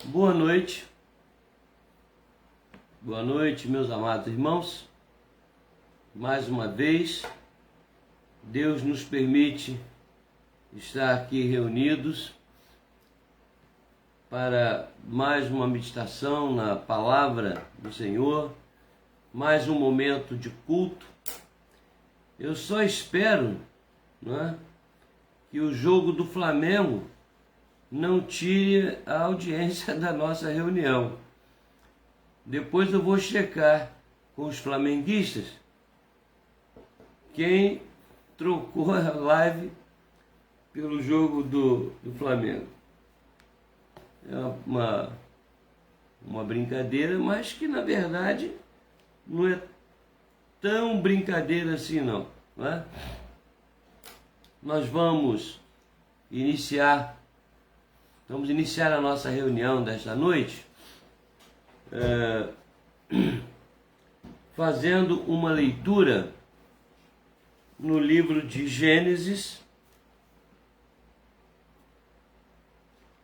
Boa noite, meus amados irmãos. Mais uma vez, Deus nos permite estar aqui reunidos para mais uma meditação na palavra do Senhor, mais um momento de culto. Eu só espero, que o jogo do Flamengo não tire a audiência da nossa reunião. Depois eu vou checar com os flamenguistas quem trocou a live pelo jogo do Flamengo. É uma brincadeira, mas que na verdade não é tão brincadeira assim não é? Vamos iniciar a nossa reunião desta noite fazendo uma leitura no livro de Gênesis.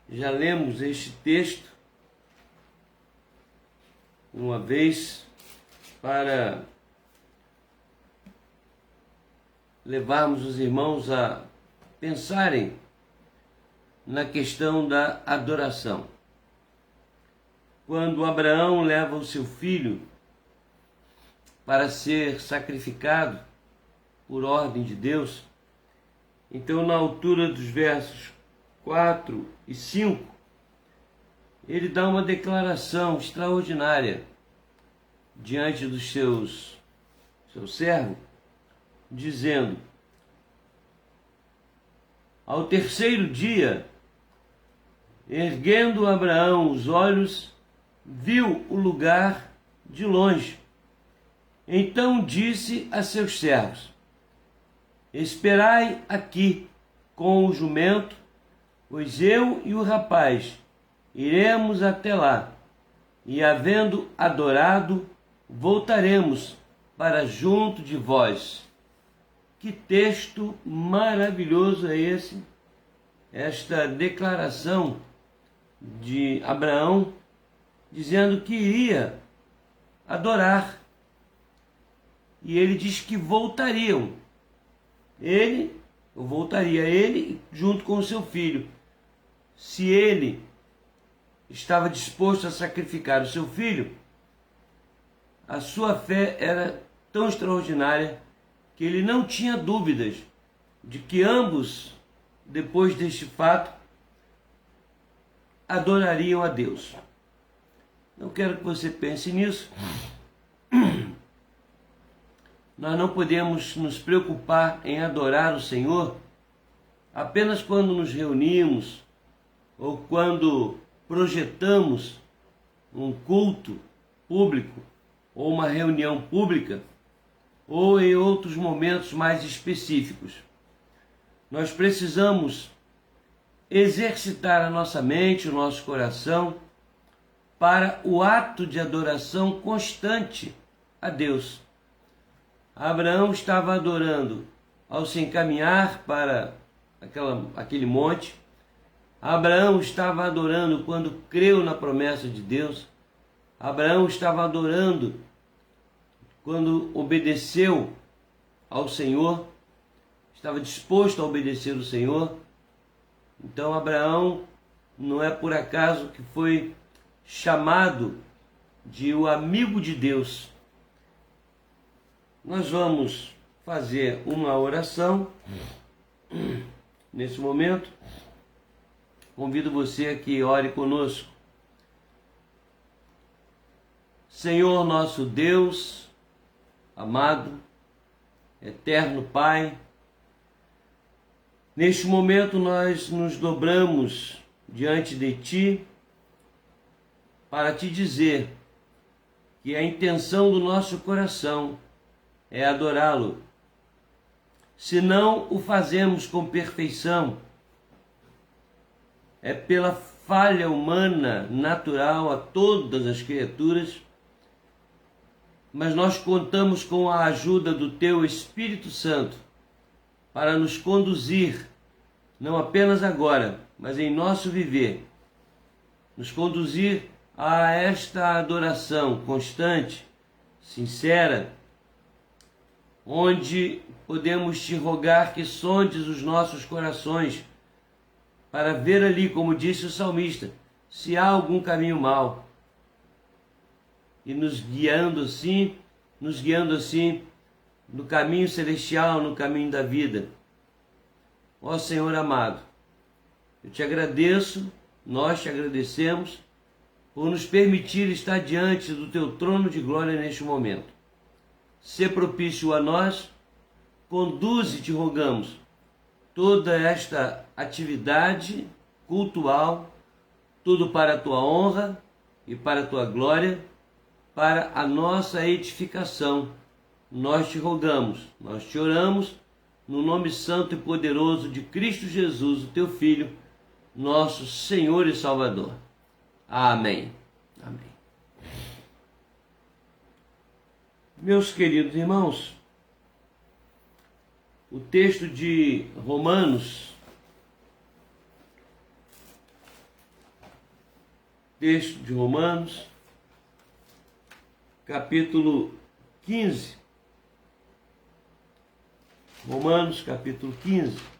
Já lemos este texto uma vez para levarmos os irmãos a pensarem na questão da adoração. Quando Abraão leva o seu filho para ser sacrificado por ordem de Deus, então na altura dos versos 4 e 5, ele dá uma declaração extraordinária diante dos seu servo, dizendo: ao terceiro dia, erguendo Abraão os olhos, viu o lugar de longe. Então disse a seus servos: esperai aqui com o jumento, pois eu e o rapaz iremos até lá, e havendo adorado, voltaremos para junto de vós. Que texto maravilhoso é esse! Esta declaração de Abraão dizendo que iria adorar. E ele diz que voltariam. Ele junto com o seu filho. Se ele estava disposto a sacrificar o seu filho, a sua fé era tão extraordinária que ele não tinha dúvidas de que ambos, depois deste fato, adorariam a Deus. Eu quero que você pense nisso. Nós não podemos nos preocupar em adorar o Senhor apenas quando nos reunimos ou quando projetamos um culto público ou uma reunião pública ou em outros momentos mais específicos. Nós precisamos exercitar a nossa mente, o nosso coração para o ato de adoração constante a Deus. Abraão estava adorando ao se encaminhar para aquele monte. Abraão estava adorando quando creu na promessa de Deus. Abraão estava adorando quando obedeceu ao Senhor, estava disposto a obedecer o Senhor. Então Abraão não é por acaso que foi chamado de o amigo de Deus. Nós vamos fazer uma oração nesse momento. Convido você a que ore conosco. Senhor nosso Deus, amado, eterno Pai, neste momento nós nos dobramos diante de Ti para Te dizer que a intenção do nosso coração é adorá-lo. Se não o fazemos com perfeição, é pela falha humana natural a todas as criaturas, mas nós contamos com a ajuda do Teu Espírito Santo para nos conduzir, não apenas agora, mas em nosso viver, nos conduzir a esta adoração constante, sincera, onde podemos te rogar que sondes os nossos corações para ver ali, como disse o salmista, se há algum caminho mau, e nos guiando assim no caminho celestial, no caminho da vida. Ó Senhor amado, eu te agradeço, nós te agradecemos por nos permitir estar diante do teu trono de glória neste momento. Sê propício a nós, conduze, te rogamos, toda esta atividade cultual, tudo para a tua honra e para a tua glória, para a nossa edificação. Nós te rogamos, nós te oramos, no nome santo e poderoso de Cristo Jesus, o teu Filho, nosso Senhor e Salvador. Amém. Amém. Meus queridos irmãos, o texto de Romanos, capítulo 15. Romanos, capítulo 15.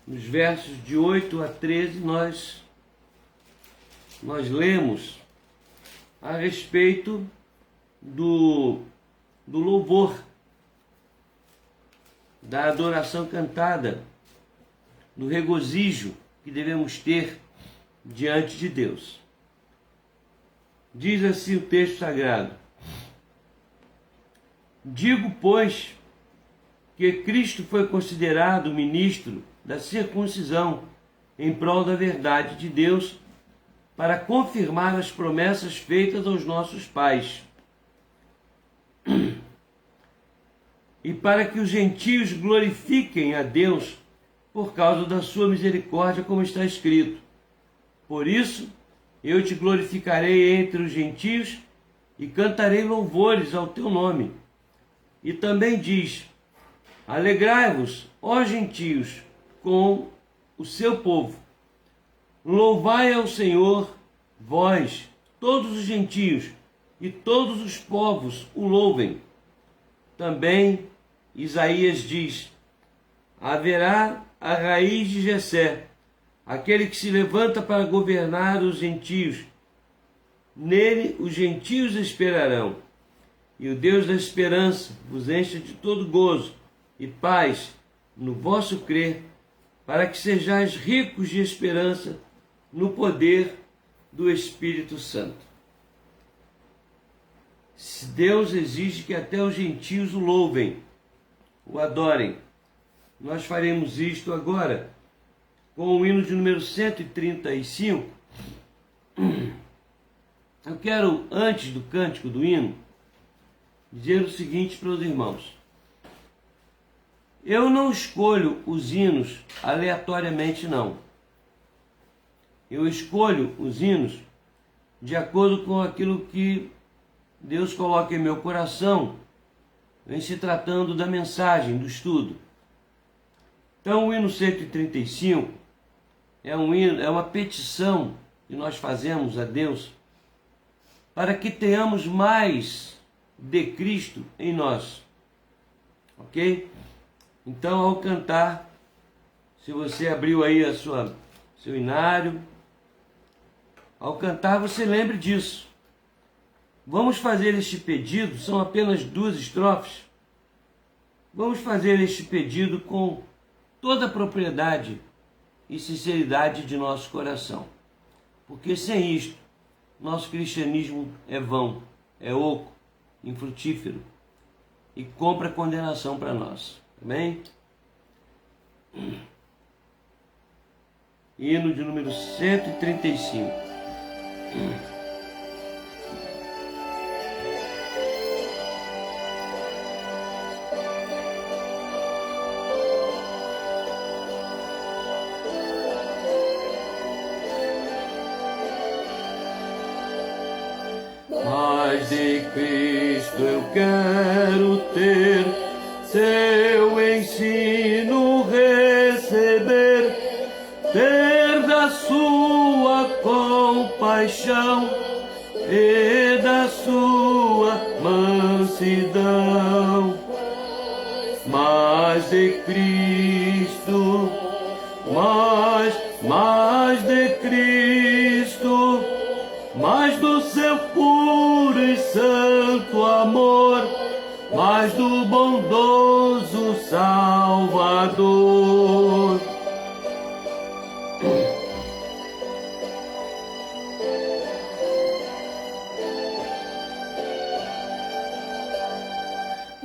Nos versos de 8 a 13, nós lemos a respeito do louvor, da adoração cantada, do regozijo que devemos ter diante de Deus. Diz assim o texto sagrado: digo, pois, que Cristo foi considerado ministro da circuncisão em prol da verdade de Deus, para confirmar as promessas feitas aos nossos pais, e para que os gentios glorifiquem a Deus por causa da sua misericórdia, como está escrito: por isso eu te glorificarei entre os gentios e cantarei louvores ao teu nome. E também diz: alegrai-vos, ó gentios, com o seu povo. Louvai ao Senhor, vós, todos os gentios, e todos os povos o louvem. Também Isaías diz: haverá a raiz de Jessé, aquele que se levanta para governar os gentios. Nele os gentios esperarão. E o Deus da esperança vos encha de todo gozo e paz no vosso crer, para que sejais ricos de esperança no poder do Espírito Santo. Deus exige que até os gentios o louvem, o adorem. Nós faremos isto agora com o hino de número 135. Eu quero, antes do cântico do hino, dizer o seguinte para os irmãos: eu não escolho os hinos aleatoriamente, não. Eu escolho os hinos de acordo com aquilo que Deus coloca em meu coração, em se tratando da mensagem, do estudo. Então, o hino 135 é uma petição que nós fazemos a Deus para que tenhamos mais de Cristo em nós. Ok? Então, ao cantar, se você abriu aí seu inário, ao cantar você lembre disso. Vamos fazer este pedido, são apenas 2 estrofes. Vamos fazer este pedido com toda a propriedade e sinceridade de nosso coração. Porque sem isto, nosso cristianismo é vão, é oco, infrutífero e compra condenação para nós. Amém? Hino de número 135. Mais de Cristo eu quero ter, seu ensino receber, ter da sua compaixão e da sua mansidão. Mais de Cristo, mais de Cristo, mais do seu puro e santo amor, mais do bondoso Salvador.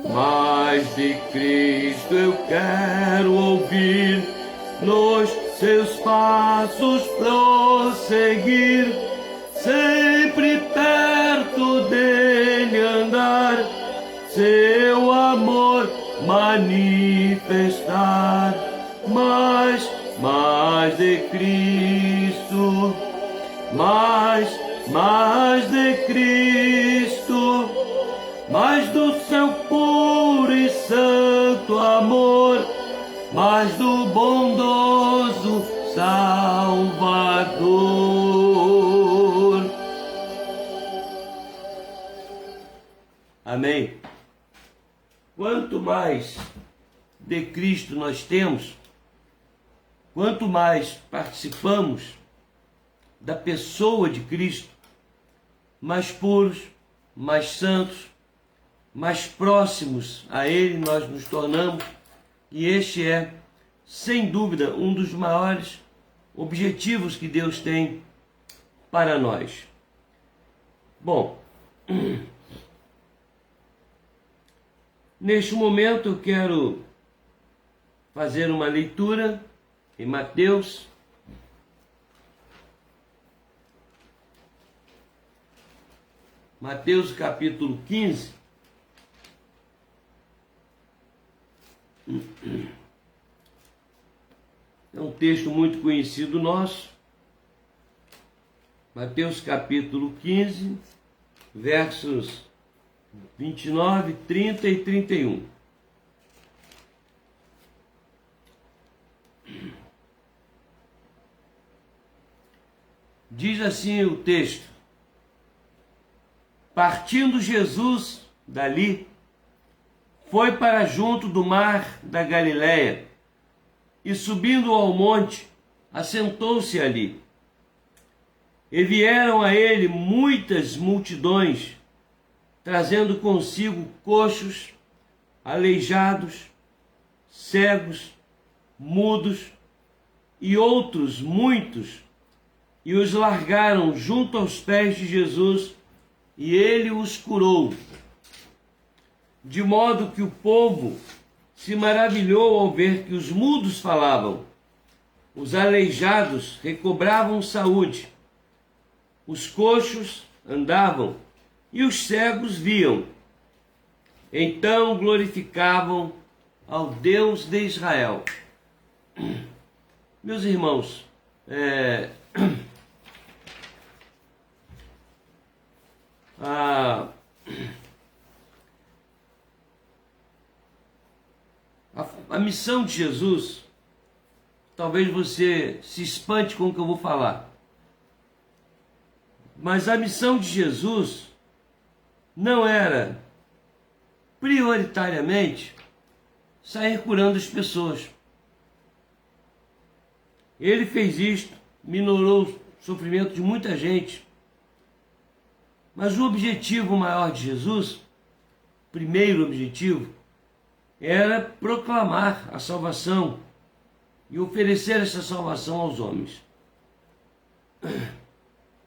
Mais de Cristo eu quero ouvir, nos seus passos prosseguir, sempre perto dele andar, seu amor manifestar. Mais de Cristo, mais de Cristo, mais do seu puro e santo amor, mais do bondoso Salvador. Amém. Quanto mais de Cristo nós temos, quanto mais participamos da pessoa de Cristo, mais puros, mais santos, mais próximos a Ele nós nos tornamos, e este é, sem dúvida, um dos maiores objetivos que Deus tem para nós. Bom, neste momento eu quero fazer uma leitura em Mateus, capítulo 15. É um texto muito conhecido nosso. Mateus capítulo 15, versos 29, 30 e 31. Diz assim o texto: partindo Jesus dali, foi para junto do mar da Galileia, e subindo ao monte, assentou-se ali. E vieram a ele muitas multidões, trazendo consigo coxos, aleijados, cegos, mudos e outros muitos, e os largaram junto aos pés de Jesus, e ele os curou. De modo que o povo se maravilhou ao ver que os mudos falavam, os aleijados recobravam saúde, os coxos andavam e os cegos viam. Então glorificavam ao Deus de Israel. Meus irmãos, a missão de Jesus, talvez você se espante com o que eu vou falar, mas a missão de Jesus não era prioritariamente sair curando as pessoas. Ele fez isto, minorou o sofrimento de muita gente, mas o objetivo maior de Jesus, primeiro objetivo, era proclamar a salvação e oferecer essa salvação aos homens.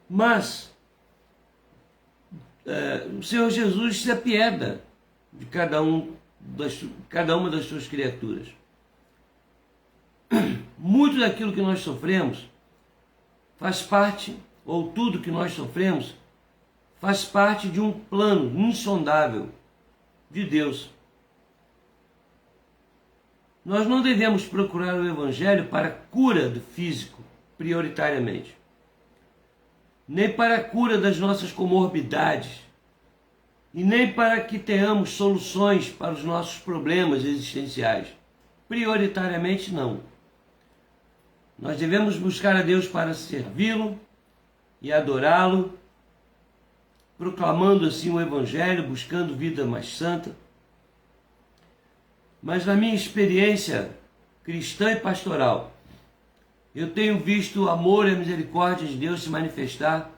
Mas o Senhor Jesus se apieda de cada uma das suas criaturas. Muito daquilo que nós sofremos faz parte, ou tudo que nós sofremos, faz parte de um plano insondável de Deus. Nós não devemos procurar o Evangelho para a cura do físico, prioritariamente, nem para a cura das nossas comorbidades, e nem para que tenhamos soluções para os nossos problemas existenciais. Prioritariamente não. Nós devemos buscar a Deus para servi-lo e adorá-lo, proclamando assim o Evangelho, buscando vida mais santa. Mas na minha experiência cristã e pastoral, eu tenho visto o amor e a misericórdia de Deus se manifestar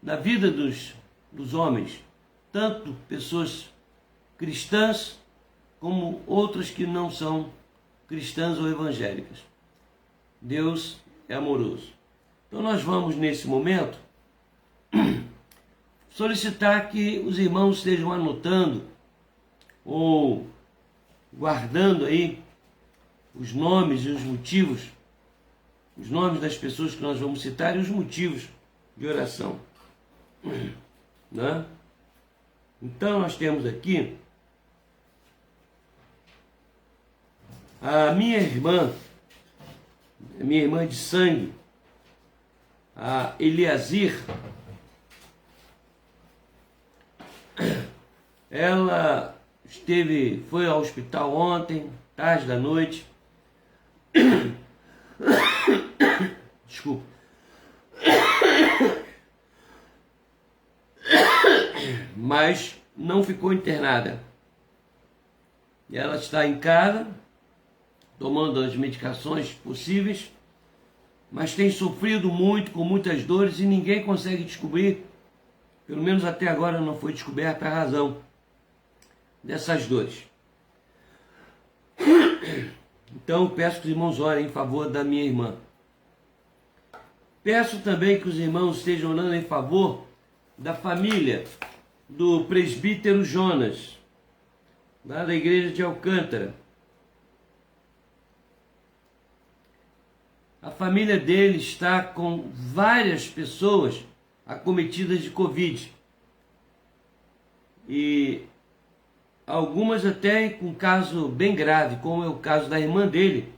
na vida dos homens, tanto pessoas cristãs como outras que não são cristãs ou evangélicas. Deus é amoroso. Então nós vamos nesse momento solicitar que os irmãos estejam anotando ou guardando aí os nomes e os motivos, os nomes das pessoas que nós vamos citar e os motivos de oração. Né? Então nós temos aqui a minha irmã de sangue, a Eliazir. Ela foi ao hospital ontem, tarde da noite. Desculpa. Mas não ficou internada. Ela está em casa, tomando as medicações possíveis, mas tem sofrido muito, com muitas dores, e ninguém consegue descobrir, pelo menos até agora não foi descoberta a razão dessas dores. Então peço que os irmãos orem em favor da minha irmã. Peço também que os irmãos estejam orando em favor da família do presbítero Jonas, lá da igreja de Alcântara. A família dele está com várias pessoas acometidas de Covid. E algumas até com caso bem grave, como é o caso da irmã dele.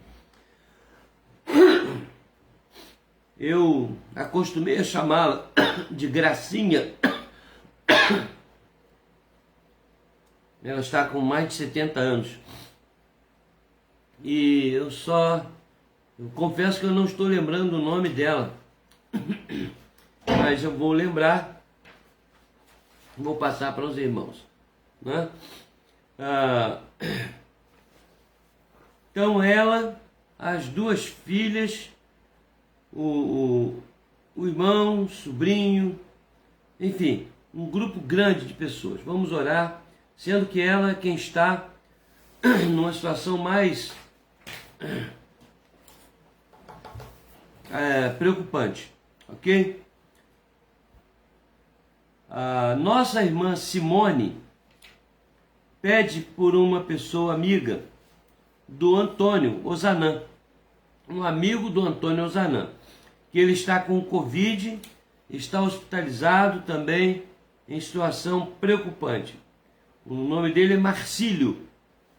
Eu acostumei a chamá-la de Gracinha. Ela está com mais de 70 anos. E eu confesso que eu não estou lembrando o nome dela. Mas eu vou lembrar. Vou passar para os irmãos. Né? Então ela, as duas filhas, o irmão, o sobrinho, enfim, um grupo grande de pessoas. Vamos orar, sendo que ela é quem está numa situação mais preocupante, ok? A nossa irmã Simone pede por uma pessoa amiga do Antônio Ozanam, um amigo do Antônio Ozanam, que ele está com Covid, está hospitalizado também em situação preocupante. O nome dele é Marcílio,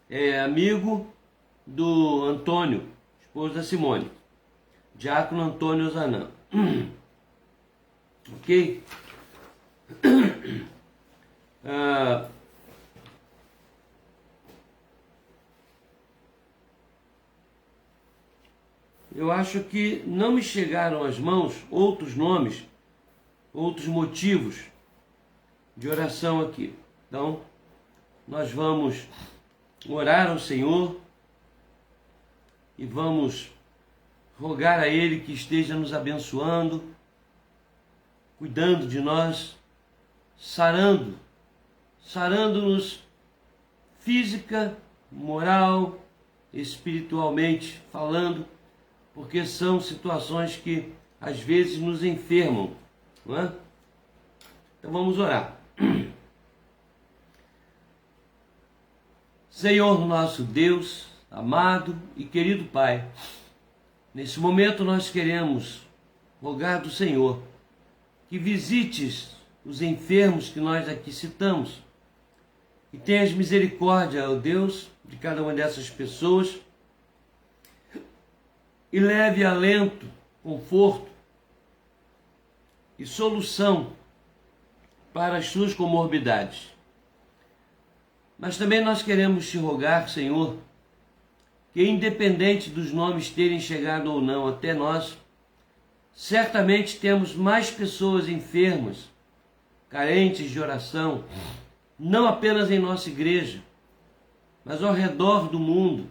é amigo do Antônio, esposo da Simone, diácono Antônio Ozanam. Ok? Eu acho que não me chegaram às mãos outros nomes, outros motivos de oração aqui. Então, nós vamos orar ao Senhor e vamos rogar a Ele que esteja nos abençoando, cuidando de nós, sarando-nos física, moral, espiritualmente falando, porque são situações que às vezes nos enfermam, não é? Então vamos orar. Senhor nosso Deus, amado e querido Pai, nesse momento nós queremos rogar do Senhor que visites os enfermos que nós aqui citamos e tenhas misericórdia, ó Deus, de cada uma dessas pessoas e leve alento, conforto e solução para as suas comorbidades. Mas também nós queremos te rogar, Senhor, que independente dos nomes terem chegado ou não até nós, certamente temos mais pessoas enfermas, carentes de oração, não apenas em nossa igreja, mas ao redor do mundo,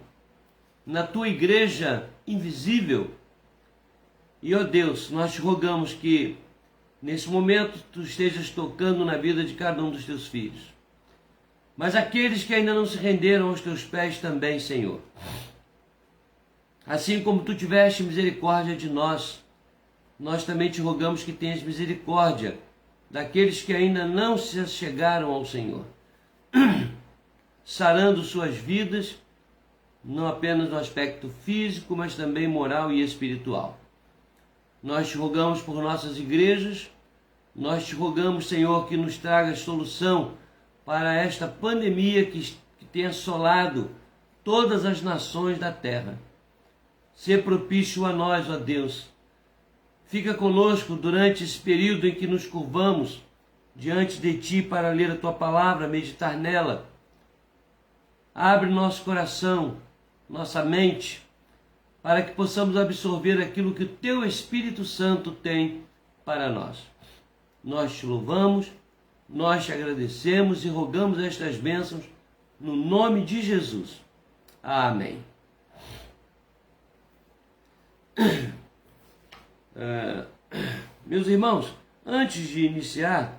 na tua igreja invisível. E, ó Deus, nós te rogamos que nesse momento tu estejas tocando na vida de cada um dos teus filhos. Mas aqueles que ainda não se renderam aos teus pés também, Senhor. Assim como tu tiveste misericórdia de nós, nós também te rogamos que tenhas misericórdia daqueles que ainda não se chegaram ao Senhor, sarando suas vidas, não apenas no aspecto físico, mas também moral e espiritual. Nós te rogamos por nossas igrejas, nós te rogamos, Senhor, que nos traga solução para esta pandemia que tem assolado todas as nações da terra. Sê propício a nós, ó Deus. Fica conosco durante esse período em que nos curvamos diante de Ti para ler a Tua palavra, meditar nela. Abre nosso coração, nossa mente, para que possamos absorver aquilo que o Teu Espírito Santo tem para nós. Nós te louvamos, nós te agradecemos e rogamos estas bênçãos no nome de Jesus. Amém. Meus irmãos, antes de iniciar,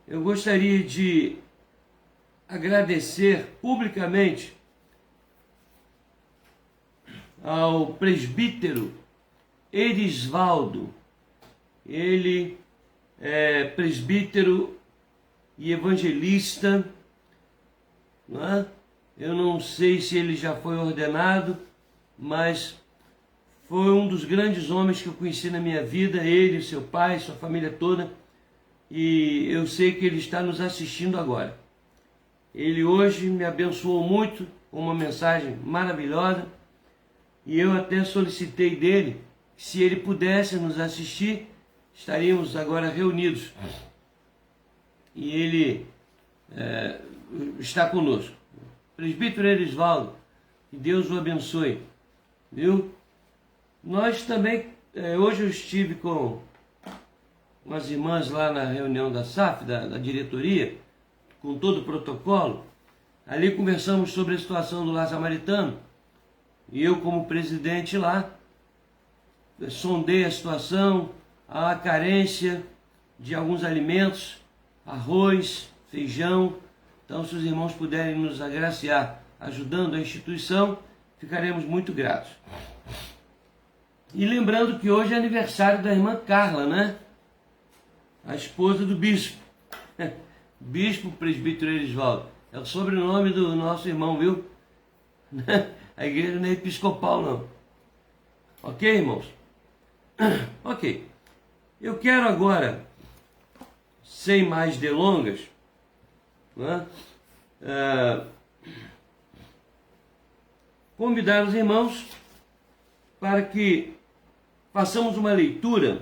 eu gostaria de agradecer publicamente ao presbítero Erisvaldo. Ele é presbítero e evangelista, não é? Eu não sei se ele já foi ordenado, mas foi um dos grandes homens que eu conheci na minha vida, ele, seu pai, sua família toda, e eu sei que ele está nos assistindo agora. Ele hoje me abençoou muito com uma mensagem maravilhosa, e eu até solicitei dele que, se ele pudesse nos assistir, estaríamos agora reunidos. E ele está conosco. Presbítero Erisvaldo, que Deus o abençoe. Viu? Nós também, hoje eu estive com umas irmãs lá na reunião da SAF, da diretoria, com todo o protocolo. Ali conversamos sobre a situação do lar samaritano. E eu, como presidente lá, sondei a situação, a carência de alguns alimentos, arroz, feijão. Então, se os irmãos puderem nos agraciar ajudando a instituição, ficaremos muito gratos. E lembrando que hoje é aniversário da irmã Carla, né? A esposa do bispo. Bispo Presbítero Erisvaldo. É o sobrenome do nosso irmão, viu? A igreja não é episcopal, não. Ok, irmãos? Ok. Eu quero agora, sem mais delongas, né, convidar os irmãos para que façamos uma leitura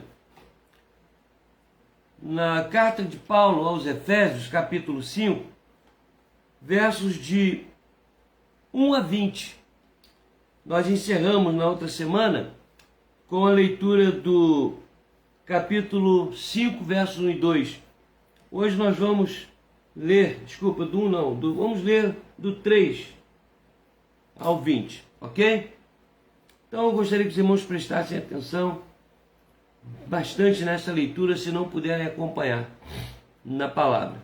na carta de Paulo aos Efésios, capítulo 5, versos de 1 a 20. Nós encerramos na outra semana com a leitura do capítulo 5, versos 1 e 2. Hoje nós vamos ler, do 1 não, vamos ler do 3 ao 20, ok? Então eu gostaria que os irmãos prestassem atenção bastante nessa leitura, se não puderem acompanhar na palavra.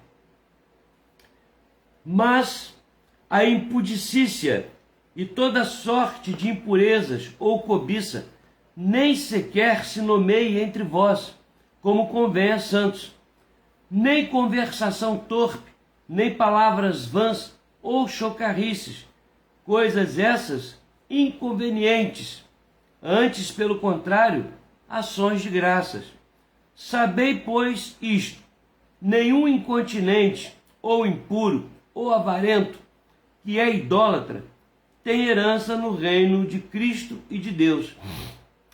Mas a impudicícia e toda sorte de impurezas ou cobiça nem sequer se nomeie entre vós, como convém a santos, nem conversação torpe, nem palavras vãs ou chocarrices, coisas essas inconvenientes, antes, pelo contrário, ações de graças. Sabei, pois, isto: nenhum incontinente, ou impuro, ou avarento, que é idólatra, tem herança no reino de Cristo e de Deus.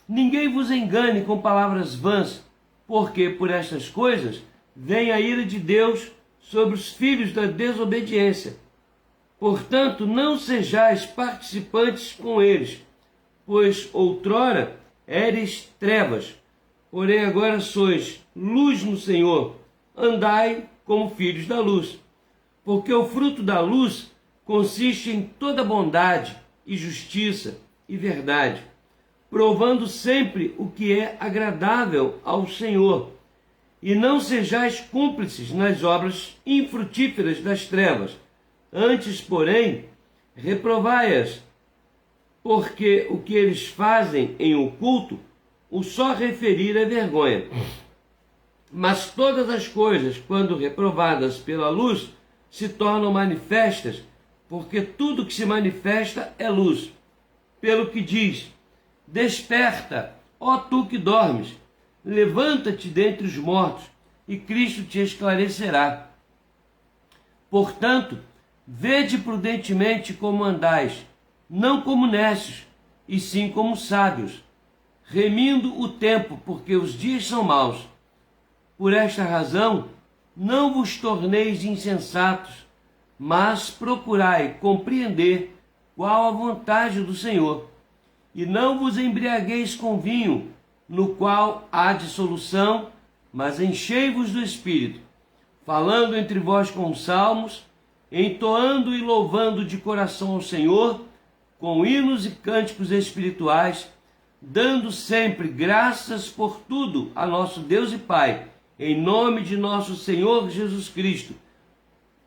Ninguém vos engane com palavras vãs, porque por estas coisas vem a ira de Deus sobre os filhos da desobediência. Portanto, não sejais participantes com eles, pois outrora eres trevas, porém agora sois luz no Senhor. Andai como filhos da luz, porque o fruto da luz consiste em toda bondade e justiça e verdade, provando sempre o que é agradável ao Senhor. E não sejais cúmplices nas obras infrutíferas das trevas, antes, porém, reprovai-as, porque o que eles fazem em oculto, o só referir é vergonha. Mas todas as coisas, quando reprovadas pela luz, se tornam manifestas, porque tudo que se manifesta é luz. Pelo que diz: desperta, ó tu que dormes, levanta-te dentre os mortos, e Cristo te esclarecerá. Portanto, vede prudentemente como andais, não como necios, e sim como sábios, remindo o tempo, porque os dias são maus. Por esta razão, não vos torneis insensatos, mas procurai compreender qual a vontade do Senhor. E não vos embriagueis com vinho, no qual há dissolução, mas enchei-vos do Espírito, falando entre vós com salmos, entoando e louvando de coração ao Senhor, com hinos e cânticos espirituais, dando sempre graças por tudo a nosso Deus e Pai, em nome de nosso Senhor Jesus Cristo,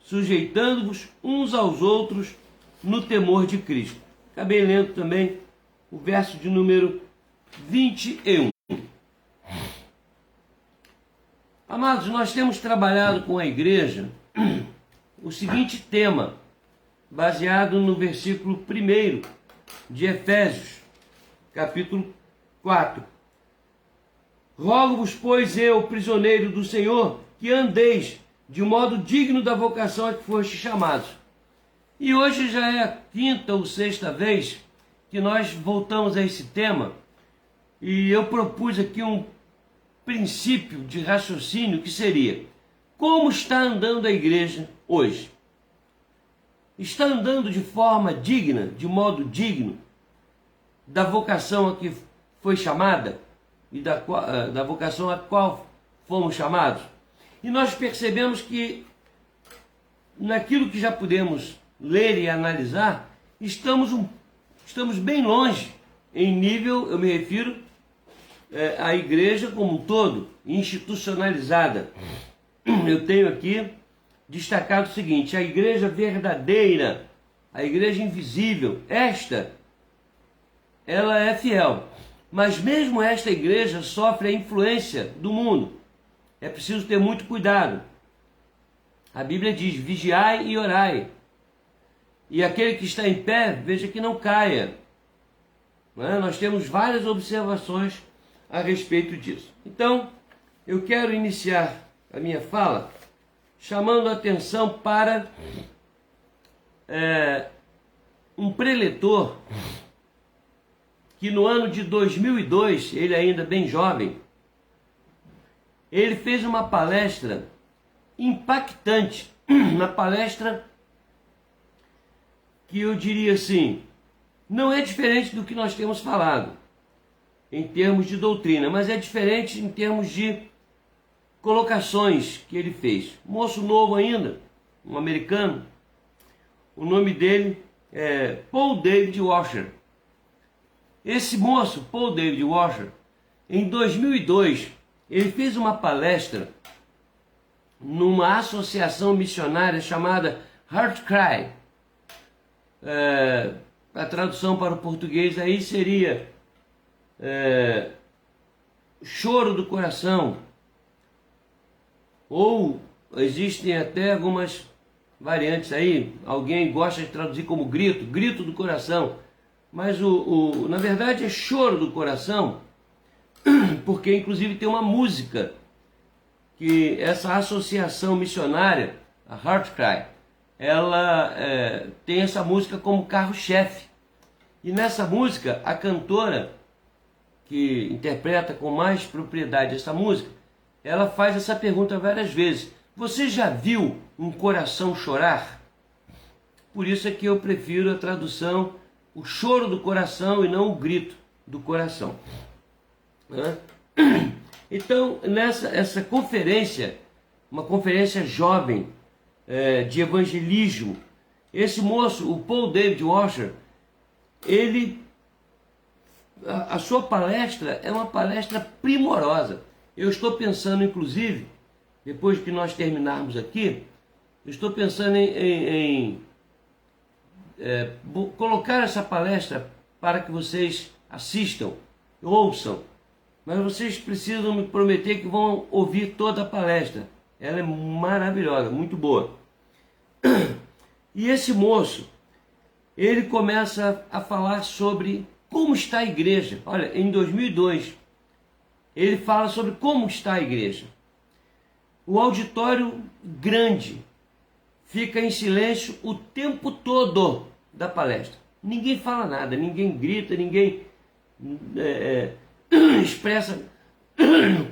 sujeitando-vos uns aos outros no temor de Cristo. Acabei lendo também o verso de número 21. Amados, nós temos trabalhado com a igreja o seguinte tema, baseado no versículo 1 de Efésios, capítulo 4. Rogo-vos, pois eu, prisioneiro do Senhor, que andeis de modo digno da vocação a que fostes chamados. E hoje já é a quinta ou sexta vez que nós voltamos a esse tema, e eu propus aqui um princípio de raciocínio que seria: como está andando a igreja hoje? Está andando de forma digna, de modo digno, da vocação a que foi chamada e da vocação a qual fomos chamados? E nós percebemos que, naquilo que já podemos ler e analisar, estamos bem longe, em nível, eu me refiro à igreja como um todo, institucionalizada. Eu tenho aqui destacado o seguinte: a igreja verdadeira, a igreja invisível, ela é fiel, mas mesmo esta igreja sofre a influência do mundo. É preciso ter muito cuidado. A Bíblia diz: vigiai e orai, e aquele que está em pé, veja que não caia. Nós temos várias observações a respeito disso. Então, eu quero iniciar a minha fala chamando a atenção para um preletor que no ano de 2002, ele ainda bem jovem, ele fez uma palestra impactante, uma palestra que eu diria assim, não é diferente do que nós temos falado em termos de doutrina, mas é diferente em termos de colocações que ele fez. Moço novo ainda, um americano, o nome dele é Paul David Washer. Esse moço, Paul David Washer, em 2002, ele fez uma palestra numa associação missionária chamada Heart Cry. A tradução para o português aí seria choro do coração, ou existem até algumas variantes aí, alguém gosta de traduzir como grito do coração, mas na verdade é choro do coração, porque inclusive tem uma música que essa associação missionária, a Heart Cry, ela tem essa música como carro-chefe. E nessa música, a cantora que interpreta com mais propriedade essa música ela faz essa pergunta várias vezes. Você já viu um coração chorar? Por isso é que eu prefiro a tradução, o choro do coração e não o grito do coração. Então, essa conferência, uma conferência jovem de evangelismo, esse moço, o Paul David Washer, a sua palestra é uma palestra primorosa. Eu estou pensando, inclusive, depois que nós terminarmos aqui, eu estou pensando em colocar essa palestra para que vocês assistam, ouçam, mas vocês precisam me prometer que vão ouvir toda a palestra. Ela é maravilhosa, muito boa. E esse moço, ele começa a falar sobre como está a igreja. Olha, em 2002, ele fala sobre como está a igreja. O auditório grande fica em silêncio o tempo todo da palestra. Ninguém fala nada, ninguém grita, ninguém expressa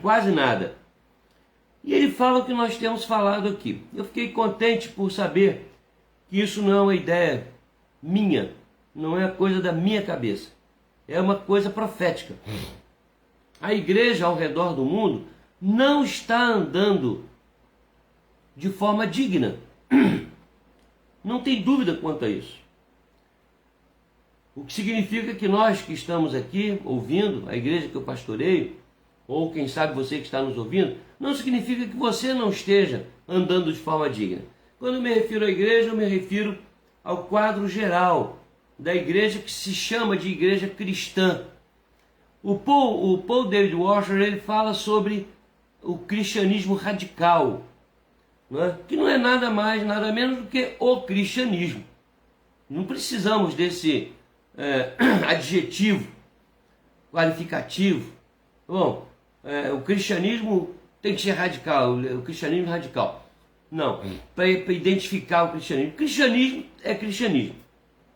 quase nada. E ele fala o que nós temos falado aqui. Eu fiquei contente por saber que isso não é uma ideia minha, não é coisa da minha cabeça. É uma coisa profética. A igreja ao redor do mundo não está andando de forma digna. Não tem dúvida quanto a isso. O que significa que nós que estamos aqui ouvindo, a igreja que eu pastoreio, ou quem sabe você que está nos ouvindo, não significa que você não esteja andando de forma digna. Quando eu me refiro à igreja, eu me refiro ao quadro geral da igreja que se chama de igreja cristã. O Paul David Washer, ele fala sobre o cristianismo radical, que não é nada mais, nada menos do que o cristianismo. Não precisamos desse adjetivo qualificativo. Bom, o cristianismo tem que ser radical, o cristianismo radical. Não, para identificar o cristianismo. Cristianismo é cristianismo.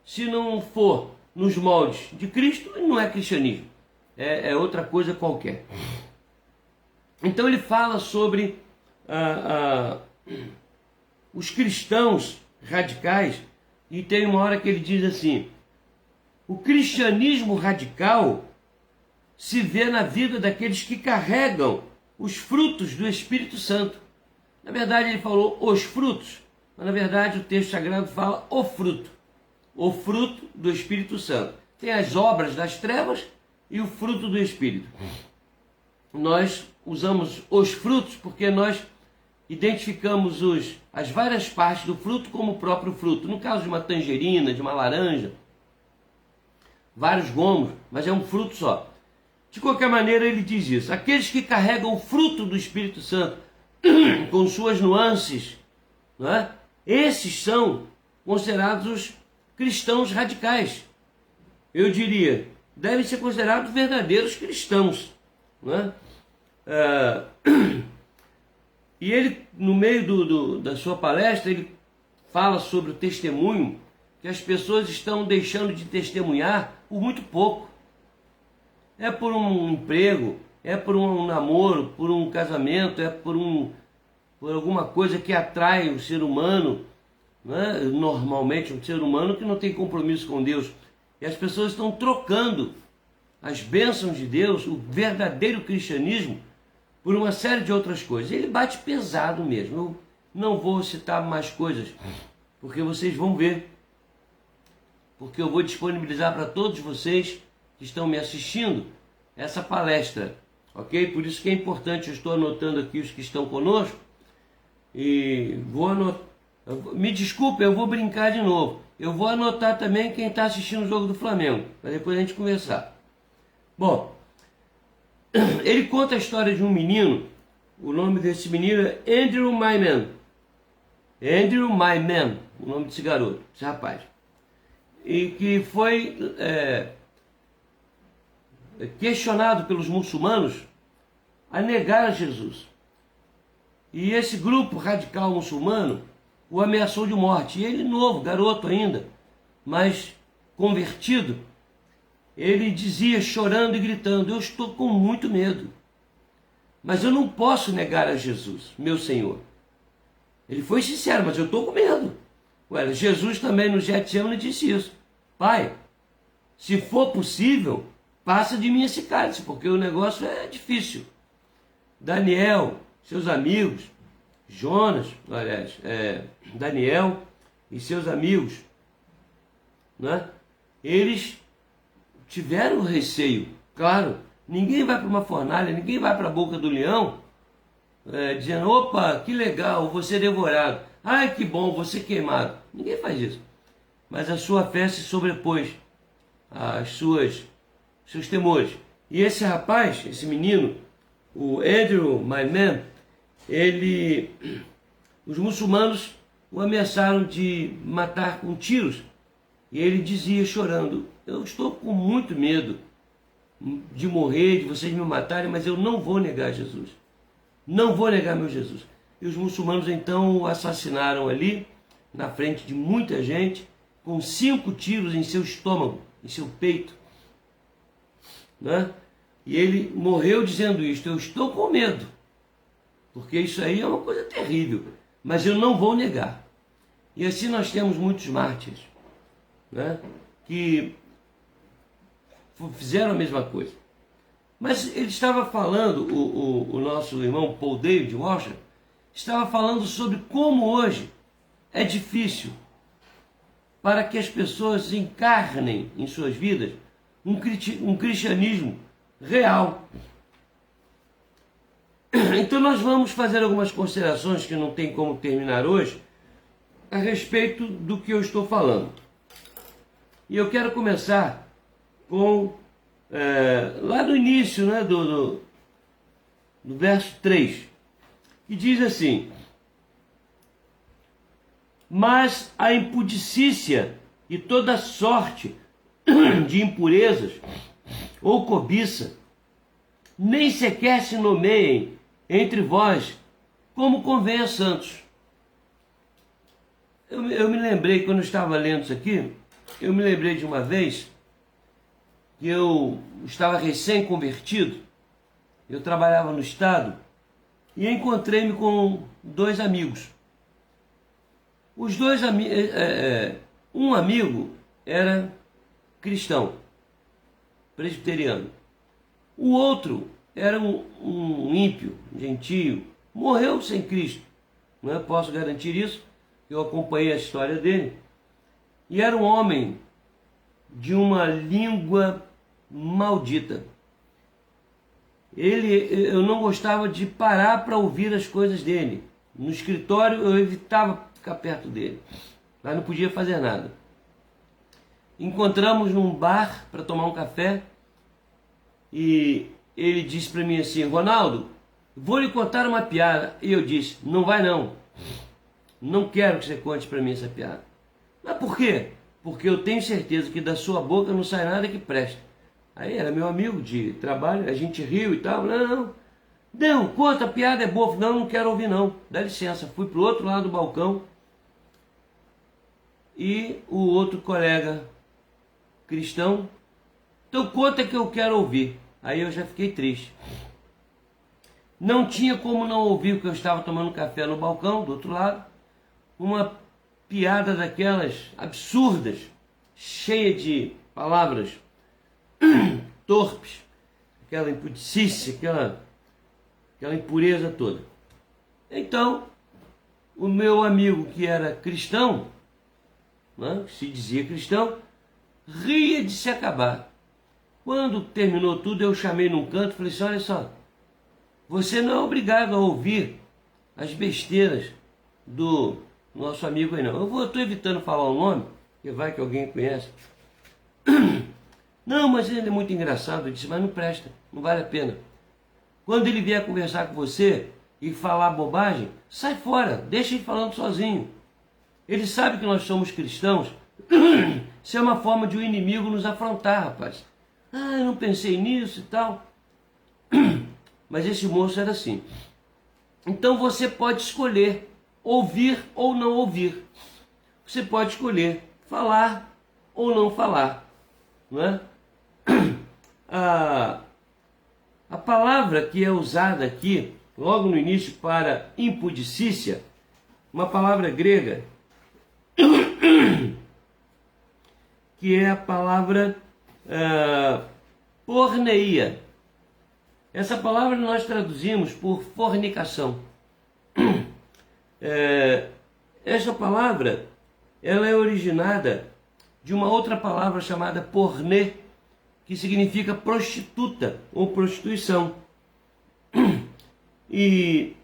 Se não for nos moldes de Cristo, não é cristianismo. É outra coisa qualquer. Então ele fala sobre os cristãos radicais, e tem uma hora que ele diz assim: o cristianismo radical se vê na vida daqueles que carregam os frutos do Espírito Santo. Na verdade ele falou os frutos, mas na verdade o texto sagrado fala o fruto do Espírito Santo. Tem as obras das trevas e o fruto do Espírito. Nós usamos os frutos porque nós identificamos as várias partes do fruto como o próprio fruto. No caso de uma tangerina, de uma laranja, vários gomos, mas é um fruto só. De qualquer maneira ele diz isso: aqueles que carregam o fruto do Espírito Santo com suas nuances, não é? Esses são considerados os cristãos radicais. Eu diria, devem ser considerados verdadeiros cristãos, não é? E ele, no meio da sua palestra, ele fala sobre o testemunho, que as pessoas estão deixando de testemunhar por muito pouco. É por um emprego, é por um namoro, por um casamento, é por alguma coisa que atrai o ser humano, né? Normalmente um ser humano que não tem compromisso com Deus. E as pessoas estão trocando as bênçãos de Deus, o verdadeiro cristianismo, por uma série de outras coisas. Ele bate pesado mesmo. Eu não vou citar mais coisas, porque vocês vão ver. Porque eu vou disponibilizar para todos vocês que estão me assistindo essa palestra, ok? Por isso que é importante, eu estou anotando aqui os que estão conosco e vou anotar. Me desculpe, eu vou brincar de novo. Eu vou anotar também quem está assistindo o jogo do Flamengo, para depois a gente conversar. Bom, ele conta a história de um menino, o nome desse menino é Andrew Myman. Andrew Myman, o nome desse garoto, desse rapaz. E que foi questionado pelos muçulmanos a negar a Jesus. E esse grupo radical muçulmano o ameaçou de morte. E ele, novo, garoto ainda, mas convertido, ele dizia, chorando e gritando: eu estou com muito medo. mas eu não posso negar a Jesus, meu Senhor. Ele foi sincero, mas eu estou com medo. Ué, Jesus também no Getsemane disse isso. Pai, se for possível, passa de mim esse cálice, porque o negócio é difícil. Daniel, seus amigos, Jonas, aliás, Daniel e seus amigos, né? Eles tiveram receio. Claro, ninguém vai para uma fornalha, ninguém vai para a boca do leão dizendo, opa, que legal, vou ser devorado. Ai, que bom, vou ser queimado. Ninguém faz isso. Mas a sua fé se sobrepôs às seus temores. E esse rapaz, esse menino, o Andrew Myman, os muçulmanos o ameaçaram de matar com tiros. E ele dizia chorando, eu estou com muito medo de morrer, de vocês me matarem, mas eu não vou negar Jesus. Não vou negar meu Jesus. E os muçulmanos então o assassinaram ali, na frente de muita gente, com 5 tiros em seu estômago, em seu peito. Né? E ele morreu dizendo isto, eu estou com medo, porque isso aí é uma coisa terrível, mas eu não vou negar. E assim nós temos muitos mártires, né? Que fizeram a mesma coisa. Mas ele estava falando, o nosso irmão Paul David Washer, estava falando sobre como hoje é difícil para que as pessoas encarnem em suas vidas um cristianismo real. Então nós vamos fazer algumas considerações que não tem como terminar hoje a respeito do que eu estou falando. E eu quero começar com lá no início, né, do verso 3, que diz assim: mas a impudicícia e toda sorte de impurezas ou cobiça nem sequer se nomeiem entre vós como convém a santos. Eu me lembrei, quando eu estava lendo isso aqui, eu me lembrei de uma vez que eu estava recém-convertido, eu trabalhava no estado e encontrei-me com 2 amigos. Os 2 amigos, um amigo era cristão, presbiteriano. O outro era um ímpio, gentio, morreu sem Cristo. Não é? Posso garantir isso, eu acompanhei a história dele. E era um homem de uma língua maldita. Eu não gostava de parar para ouvir as coisas dele. No escritório eu evitava ficar perto dele, mas não podia fazer nada. Encontramos num bar para tomar um café e ele disse para mim assim: Ronaldo, vou lhe contar uma piada. E eu disse: não vai não, não quero que você conte para mim essa piada. Mas por quê? Porque eu tenho certeza que da sua boca não sai nada que preste. Aí era meu amigo de trabalho, a gente riu e tal. Não, conta, a piada é boa. Não quero ouvir não, dá licença. Fui pro outro lado do balcão e o outro colega cristão, então conta que eu quero ouvir. Aí eu já fiquei triste. Não tinha como não ouvir, porque eu estava tomando café no balcão do outro lado, uma piada daquelas absurdas, cheia de palavras torpes, aquela impudicícia, aquela impureza toda. Então, o meu amigo que era cristão, né, que se dizia cristão, ria de se acabar. Quando terminou tudo, eu chamei num canto e falei assim: olha só, você não é obrigado a ouvir as besteiras do nosso amigo aí não. Eu estou evitando falar o nome, porque vai que alguém conhece. Não, mas ele é muito engraçado. Eu disse: mas não presta, não vale a pena. Quando ele vier conversar com você e falar bobagem, sai fora, deixa ele falando sozinho. Ele sabe que nós somos cristãos. Isso é uma forma de o inimigo nos afrontar, rapaz. Eu não pensei nisso e tal. Mas esse moço era assim. Então você pode escolher ouvir ou não ouvir. Você pode escolher falar ou não falar. Não é? A palavra que é usada aqui, logo no início, para impudicícia, uma palavra grega, que é a palavra porneia. Essa palavra nós traduzimos por fornicação. Essa palavra, ela é originada de uma outra palavra chamada pornê, que significa prostituta ou prostituição. E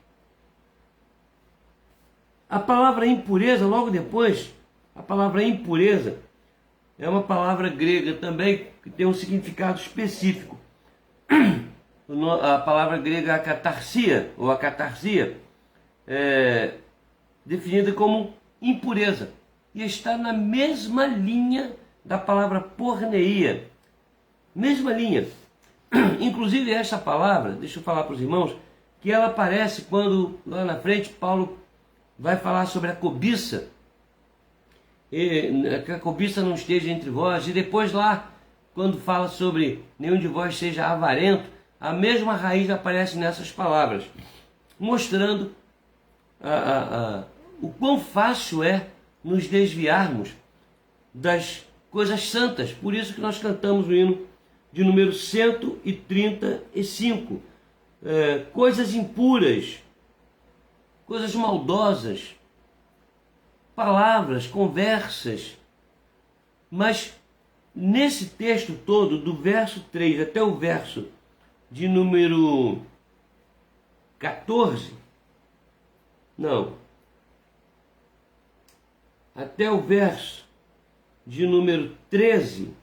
a palavra impureza, logo depois, a palavra impureza é uma palavra grega também que tem um significado específico. A palavra grega akatarsia, ou akatarsia, é definida como impureza. E está na mesma linha da palavra porneia. Mesma linha. Inclusive essa palavra, deixa eu falar para os irmãos, que ela aparece quando lá na frente Paulo vai falar sobre a cobiça. Que a cobiça não esteja entre vós. E depois lá, quando fala sobre nenhum de vós seja avarento, a mesma raiz aparece nessas palavras, mostrando o quão fácil é nos desviarmos das coisas santas. Por isso que nós cantamos o hino de número 135. Coisas impuras, coisas maldosas, palavras, conversas. Mas nesse texto todo, do verso 3 até o verso de número 14, até o verso de número 13,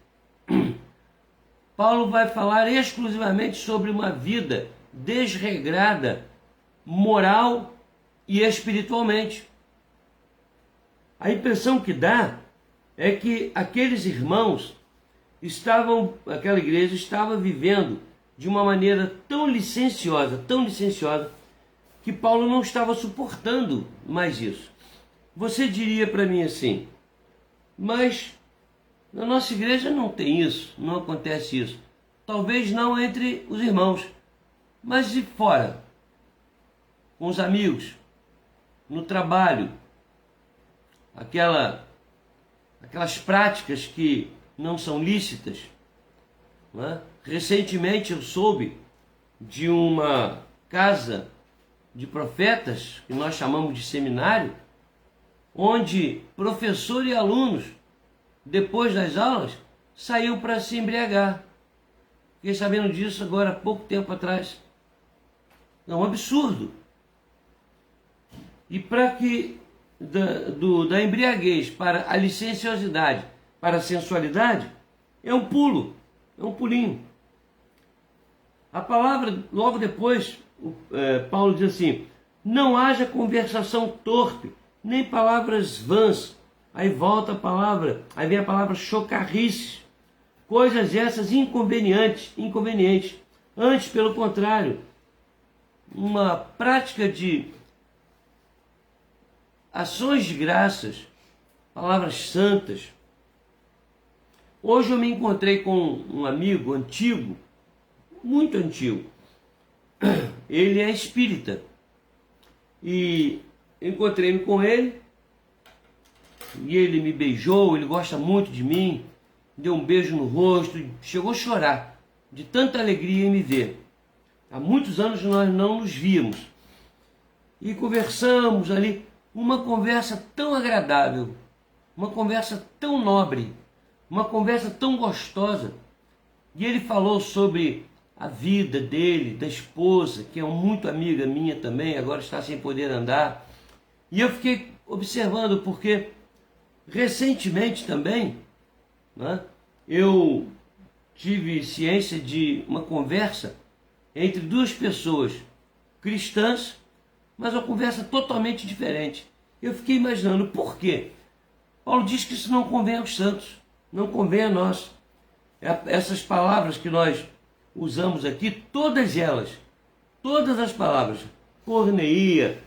Paulo vai falar exclusivamente sobre uma vida desregrada, moral e espiritualmente. A impressão que dá é que aqueles irmãos aquela igreja estava vivendo de uma maneira tão licenciosa, que Paulo não estava suportando mais isso. Você diria para mim assim, mas na nossa igreja não tem isso, não acontece isso. Talvez não entre os irmãos, mas de fora, com os amigos, no trabalho, aquelas práticas que não são lícitas. Não é? Recentemente eu soube de uma casa de profetas, que nós chamamos de seminário, onde professor e alunos, depois das aulas, saíam para se embriagar. Fiquei sabendo disso agora há pouco tempo atrás. É um absurdo. E para que da embriaguez para a licenciosidade, para a sensualidade, é um pulo, é um pulinho. A palavra, logo depois, Paulo diz assim, não haja conversação torpe, nem palavras vãs. Aí volta a palavra, aí vem a palavra chocarrice, coisas essas inconvenientes. Antes, pelo contrário, uma prática de ações de graças, palavras santas. Hoje eu me encontrei com um amigo antigo, muito antigo. Ele é espírita. E encontrei-me com ele, e ele me beijou, ele gosta muito de mim, deu um beijo no rosto, chegou a chorar de tanta alegria em me ver. Há muitos anos nós não nos víamos. E conversamos ali, uma conversa tão agradável, uma conversa tão nobre, uma conversa tão gostosa. E ele falou sobre a vida dele, da esposa, que é muito amiga minha também, agora está sem poder andar. E eu fiquei observando, porque recentemente também, né, eu tive ciência de uma conversa entre duas pessoas cristãs, mas uma conversa totalmente diferente. Eu fiquei imaginando por quê. Paulo diz que isso não convém aos santos, não convém a nós. Essas palavras que nós usamos aqui, todas as palavras, porneia,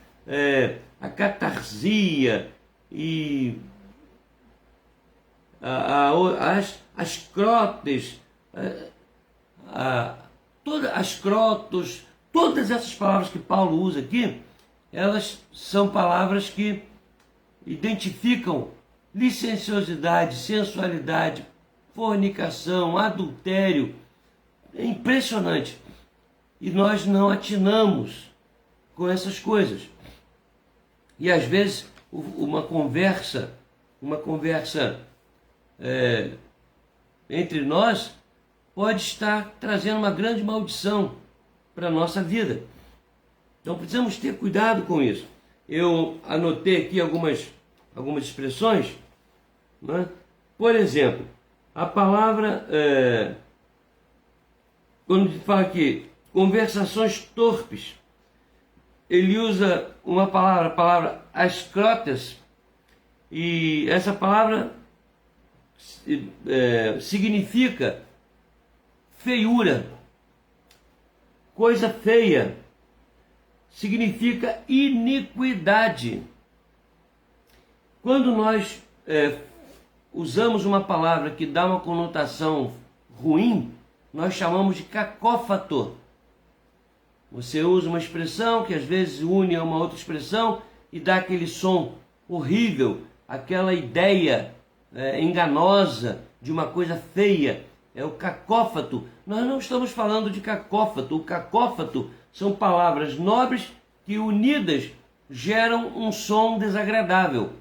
a catarsia e as crotes, as crotos, todas essas palavras que Paulo usa aqui, elas são palavras que identificam licenciosidade, sensualidade, fornicação, adultério. É impressionante. E nós não atinamos com essas coisas. E às vezes uma conversa entre nós pode estar trazendo uma grande maldição para a nossa vida. Então precisamos ter cuidado com isso. Eu anotei aqui algumas expressões, né? Por exemplo, a palavra, quando fala aqui, conversações torpes, ele usa uma palavra, a palavra ascrotas, e essa palavra significa feiura, coisa feia, significa iniquidade. Quando nós usamos uma palavra que dá uma conotação ruim, nós chamamos de cacófato. Você usa uma expressão que às vezes une a uma outra expressão e dá aquele som horrível, aquela ideia enganosa de uma coisa feia. É o cacófato. Nós não estamos falando de cacófato. O cacófato são palavras nobres que unidas geram um som desagradável.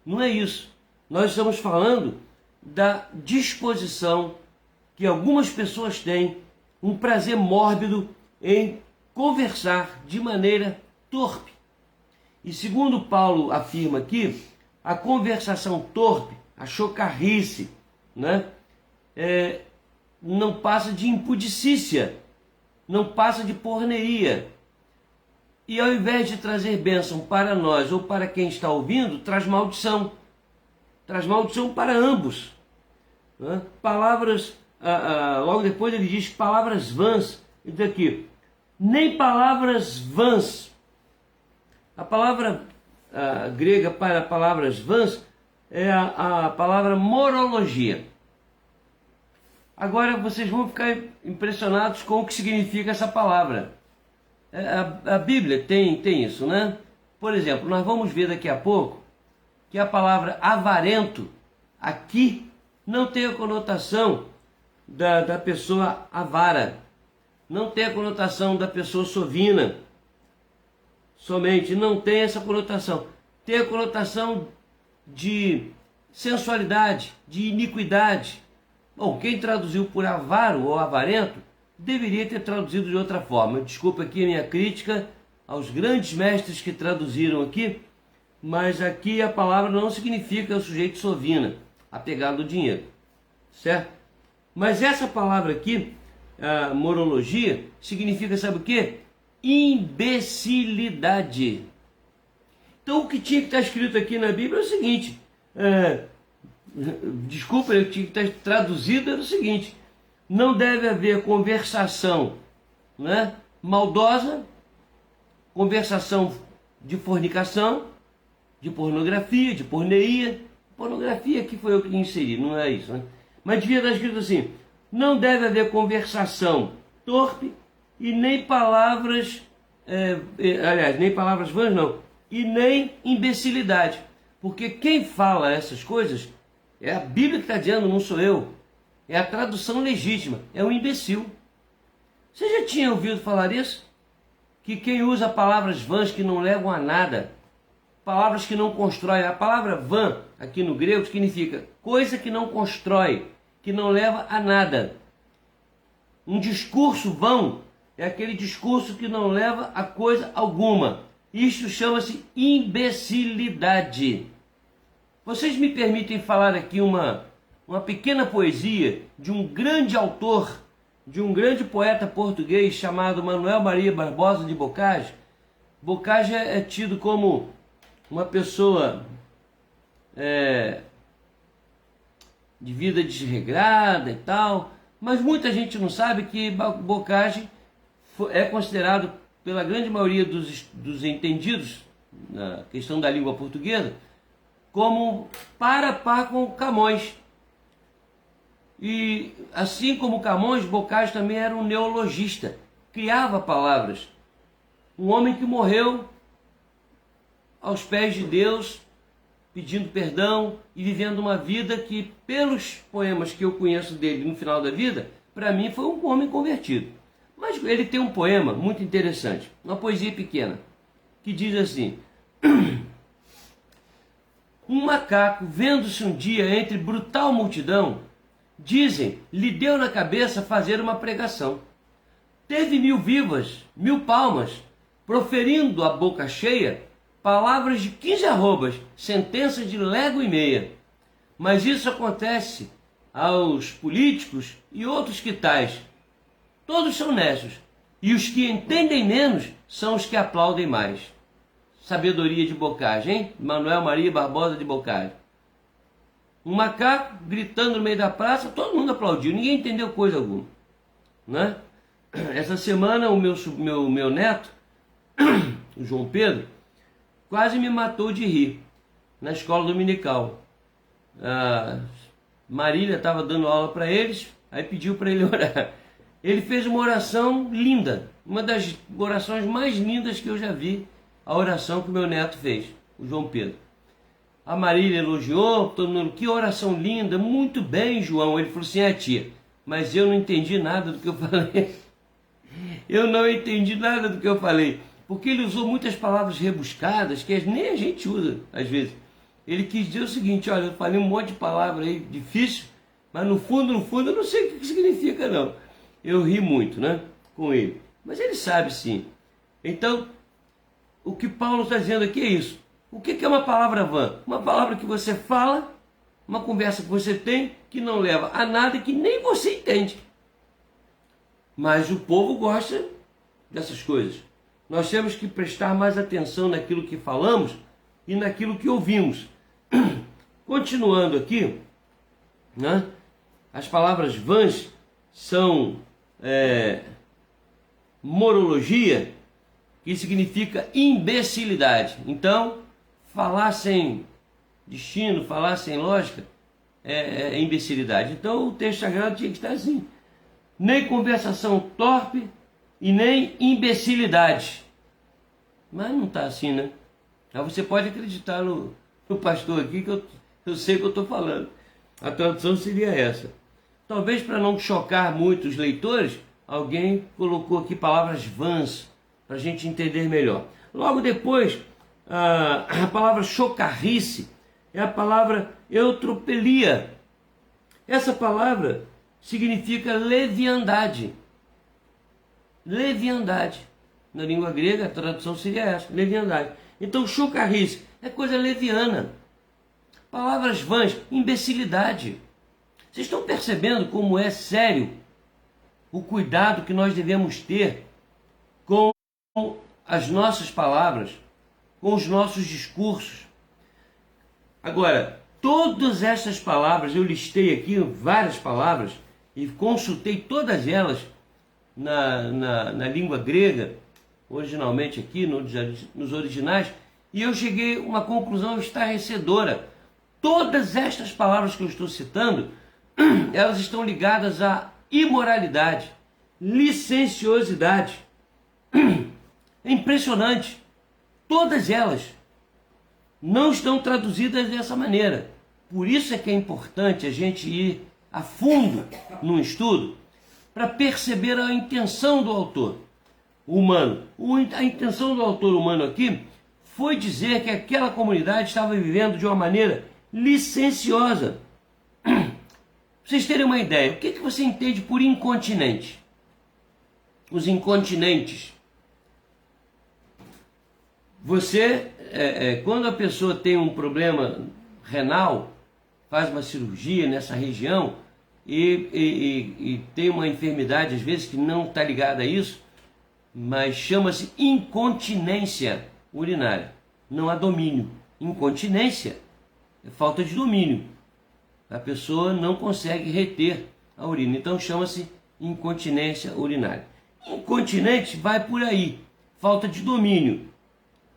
Não é isso. Nós estamos falando da disposição que algumas pessoas têm, um prazer mórbido em conversar de maneira torpe. E segundo Paulo afirma aqui, a conversação torpe, a chocarrice, né, não passa de impudicícia, não passa de porneia. E ao invés de trazer bênção para nós ou para quem está ouvindo, traz maldição. Traz maldição para ambos. Né? Palavras, logo depois ele diz palavras vãs. Ele diz aqui, nem palavras vãs. A palavra grega para palavras vãs é a palavra morologia. Agora vocês vão ficar impressionados com o que significa essa palavra. A Bíblia tem isso, né? Por exemplo, nós vamos ver daqui a pouco que a palavra avarento aqui não tem a conotação da pessoa avara, não tem a conotação da pessoa sovina, somente, não tem essa conotação. Tem a conotação de sensualidade, de iniquidade. Bom, quem traduziu por avaro ou avarento deveria ter traduzido de outra forma. Desculpa aqui a minha crítica aos grandes mestres que traduziram aqui, mas aqui a palavra não significa o sujeito sovina, apegado ao dinheiro, certo? Mas essa palavra aqui, a morologia, significa, sabe o quê? Imbecilidade. Então o que tinha que estar escrito aqui na Bíblia é o seguinte, desculpa, eu tinha que estar traduzido, era o seguinte: não deve haver conversação, né, maldosa, conversação de fornicação, de pornografia, de porneia. Pornografia aqui foi eu que inseri, não é isso, né? Mas devia estar escrito assim: não deve haver conversação torpe e nem palavras, nem palavras vãs não, e nem imbecilidade. Porque quem fala essas coisas é a Bíblia que está dizendo, não sou eu. É a tradução legítima, é um imbecil. Você já tinha ouvido falar isso? Que quem usa palavras vãs que não levam a nada, palavras que não constroem, a palavra vã aqui no grego significa coisa que não constrói, que não leva a nada. Um discurso vão é aquele discurso que não leva a coisa alguma. Isto chama-se imbecilidade. Vocês me permitem falar aqui uma pequena poesia de um grande autor, de um grande poeta português chamado Manuel Maria Barbosa de Bocage. Bocage é tido como uma pessoa de vida desregrada e tal, mas muita gente não sabe que Bocage é considerado pela grande maioria dos entendidos na questão da língua portuguesa como par com Camões. E assim como Camões, Bocage também era um neologista, criava palavras. Um homem que morreu aos pés de Deus, pedindo perdão e vivendo uma vida que, pelos poemas que eu conheço dele no final da vida, para mim foi um homem convertido. Mas ele tem um poema muito interessante, uma poesia pequena, que diz assim: um macaco, vendo-se um dia entre brutal multidão, dizem, lhe deu na cabeça fazer uma pregação. Teve 1000 vivas, 1000 palmas, proferindo a boca cheia palavras de 15 arrobas, sentença de légua e meia. Mas isso acontece aos políticos e outros que tais. Todos são necios, e os que entendem menos são os que aplaudem mais. Sabedoria de Bocage, hein? Manuel Maria Barbosa de Bocage. Um macaco gritando no meio da praça, todo mundo aplaudiu, ninguém entendeu coisa alguma, né? Essa semana o meu neto, o João Pedro, quase me matou de rir na escola dominical. A Marília estava dando aula para eles, aí pediu para ele orar. Ele fez uma oração linda, uma das orações mais lindas que eu já vi, a oração que o meu neto fez, o João Pedro. A Marília elogiou, todo mundo, que oração linda, muito bem, João. Ele falou assim, tia, mas eu não entendi nada do que eu falei. Eu não entendi nada do que eu falei, porque ele usou muitas palavras rebuscadas, que nem a gente usa, às vezes. Ele quis dizer o seguinte, olha, eu falei um monte de palavra aí difícil, mas no fundo, eu não sei o que significa, não. Eu ri muito, né, com ele. Mas ele sabe sim. Então, o que Paulo está dizendo aqui é isso. O que é uma palavra vã? Uma palavra que você fala, uma conversa que você tem, que não leva a nada e que nem você entende. Mas o povo gosta dessas coisas. Nós temos que prestar mais atenção naquilo que falamos e naquilo que ouvimos. Continuando aqui, né? As palavras vãs são morologia, que significa imbecilidade. Então, falar sem destino, falar sem lógica é imbecilidade. Então, o texto sagrado tinha que estar assim: nem conversação torpe e nem imbecilidade. Mas não está assim, né? Aí você pode acreditar no pastor aqui, que eu sei o que eu estou falando. A tradução seria essa. Talvez para não chocar muito os leitores, alguém colocou aqui palavras vãs, para a gente entender melhor. Logo depois, a palavra chocarrice é a palavra eutropelia. Essa palavra significa leviandade. Leviandade. Na língua grega, a tradução seria essa, leviandade. Então, chocarrice é coisa leviana. Palavras vãs, imbecilidade. Vocês estão percebendo como é sério o cuidado que nós devemos ter com as nossas palavras, com os nossos discursos? Agora, todas essas palavras, eu listei aqui várias palavras e consultei todas elas na língua grega, originalmente aqui, nos originais, e eu cheguei a uma conclusão estarrecedora. Todas estas palavras que eu estou citando, elas estão ligadas à imoralidade, licenciosidade. É impressionante. Todas elas não estão traduzidas dessa maneira. Por isso é que é importante a gente ir a fundo no estudo para perceber a intenção do autor humano. A intenção do autor humano aqui foi dizer que aquela comunidade estava vivendo de uma maneira licenciosa. Pra vocês terem uma ideia, o que você entende por incontinente? Os incontinentes. Você, quando a pessoa tem um problema renal, faz uma cirurgia nessa região e tem uma enfermidade, às vezes, que não está ligada a isso, mas chama-se incontinência urinária. Não há domínio. Incontinência é falta de domínio. A pessoa não consegue reter a urina. Então chama-se incontinência urinária. Incontinente vai por aí. Falta de domínio.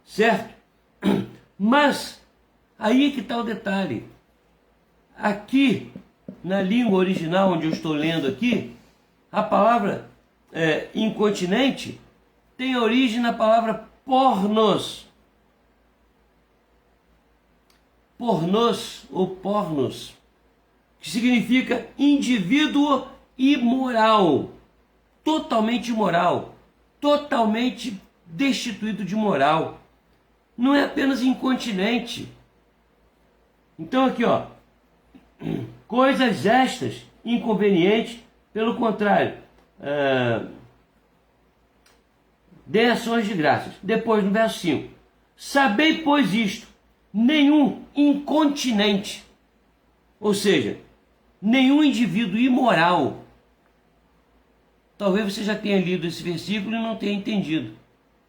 Certo? Mas aí que está o detalhe. Aqui na língua original onde eu estou lendo aqui, a palavra incontinente tem origem na palavra pornos. Pornos ou pornos, que significa indivíduo imoral, totalmente imoral, totalmente destituído de moral. Não é apenas incontinente. Então aqui, ó, coisas estas inconvenientes, pelo contrário, dê ações de graças. Depois, no verso 5, sabei, pois, isto, nenhum incontinente, ou seja, nenhum indivíduo imoral. Talvez você já tenha lido esse versículo e não tenha entendido.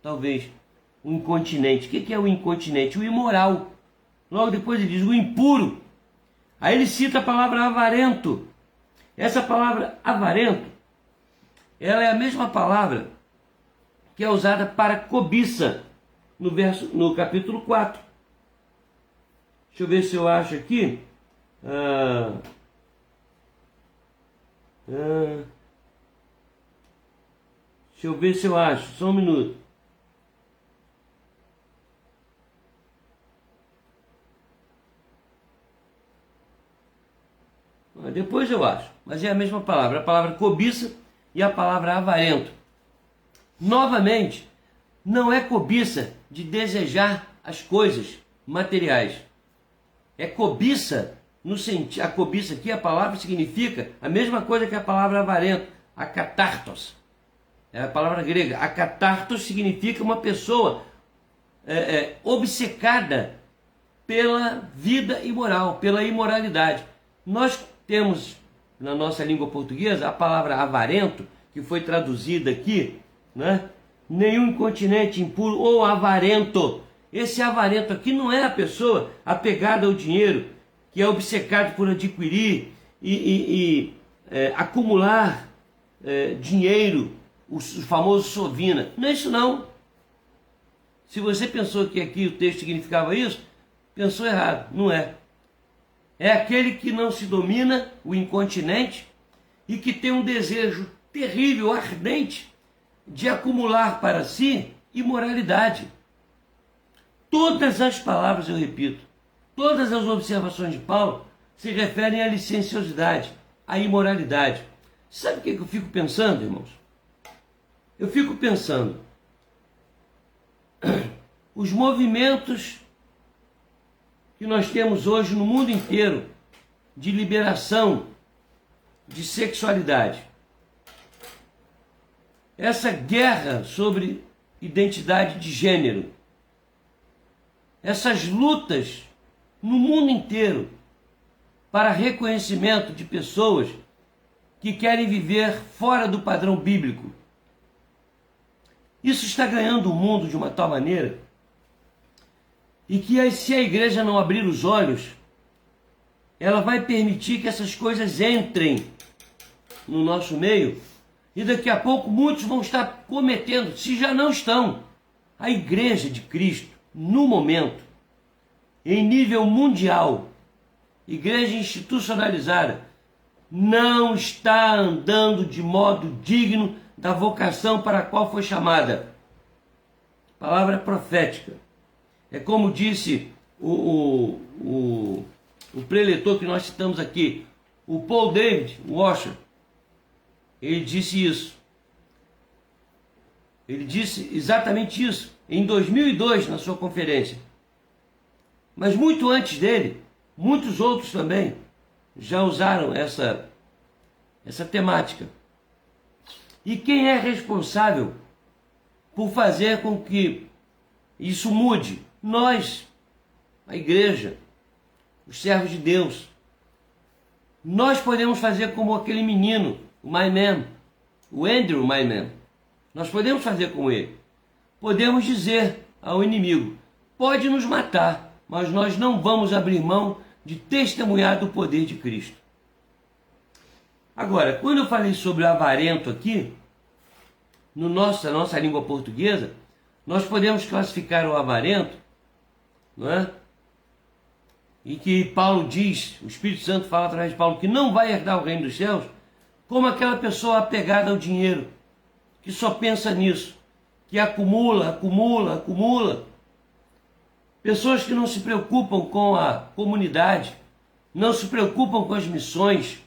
Talvez. O incontinente. O que é o incontinente? O imoral. Logo depois ele diz o impuro. Aí ele cita a palavra avarento. Essa palavra avarento, ela é a mesma palavra que é usada para cobiça no capítulo 4. Deixa eu ver se eu acho aqui. Deixa eu ver se eu acho. Só um minuto. Depois eu acho. Mas é a mesma palavra. A palavra cobiça e a palavra avarento. Novamente, não é cobiça de desejar as coisas materiais. É cobiça, no sentido, a cobiça aqui, a palavra significa a mesma coisa que a palavra avarento, akatartos. É a palavra grega. Akatartos significa uma pessoa obcecada pela vida imoral, pela imoralidade. Nós temos na nossa língua portuguesa a palavra avarento, que foi traduzida aqui, né? Nenhum incontinente, impuro ou avarento. Esse avarento aqui não é a pessoa apegada ao dinheiro, que é obcecado por adquirir e acumular dinheiro, o famoso sovina. Não é isso não. Se você pensou que aqui o texto significava isso, pensou errado. Não é. É aquele que não se domina, o incontinente, e que tem um desejo terrível, ardente, de acumular para si imoralidade. Todas as palavras, eu repito, todas as observações de Paulo se referem à licenciosidade, à imoralidade. Sabe o que eu fico pensando, irmãos? Eu fico pensando, os movimentos que nós temos hoje no mundo inteiro de liberação de sexualidade, essa guerra sobre identidade de gênero, essas lutas no mundo inteiro para reconhecimento de pessoas que querem viver fora do padrão bíblico. Isso está ganhando o mundo de uma tal maneira e que se a igreja não abrir os olhos, ela vai permitir que essas coisas entrem no nosso meio e daqui a pouco muitos vão estar cometendo, se já não estão. A igreja de Cristo, no momento, em nível mundial, igreja institucionalizada, não está andando de modo digno da vocação para a qual foi chamada. Palavra profética. É como disse o preletor que nós citamos aqui, o Paul David Washer. Ele disse isso. Ele disse exatamente isso em 2002 na sua conferência. Mas muito antes dele, muitos outros também já usaram essa temática. E quem é responsável por fazer com que isso mude? Nós, a igreja, os servos de Deus. Nós podemos fazer como aquele menino, o Myman, o Andrew Myman. Nós podemos fazer como ele. Podemos dizer ao inimigo, pode nos matar, mas nós não vamos abrir mão de testemunhar do poder de Cristo. Agora, quando eu falei sobre avarento aqui, na nossa língua portuguesa, nós podemos classificar o avarento, não é? e que Paulo diz, o Espírito Santo fala através de Paulo, que não vai herdar o reino dos céus, como aquela pessoa apegada ao dinheiro, que só pensa nisso, que acumula, acumula, acumula. Pessoas que não se preocupam com a comunidade, não se preocupam com as missões,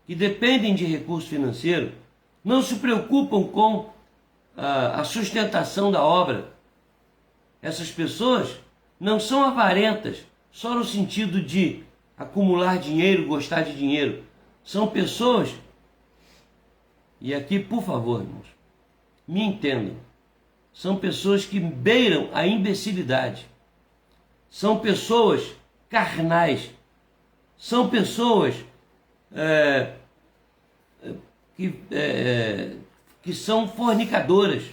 que dependem de recurso financeiro, não se preocupam com a sustentação da obra. Essas pessoas não são avarentas, só no sentido de acumular dinheiro, gostar de dinheiro. São pessoas, e aqui, por favor, irmãos, me entendam, são pessoas que beiram a imbecilidade. São pessoas carnais. São pessoas que são fornicadoras.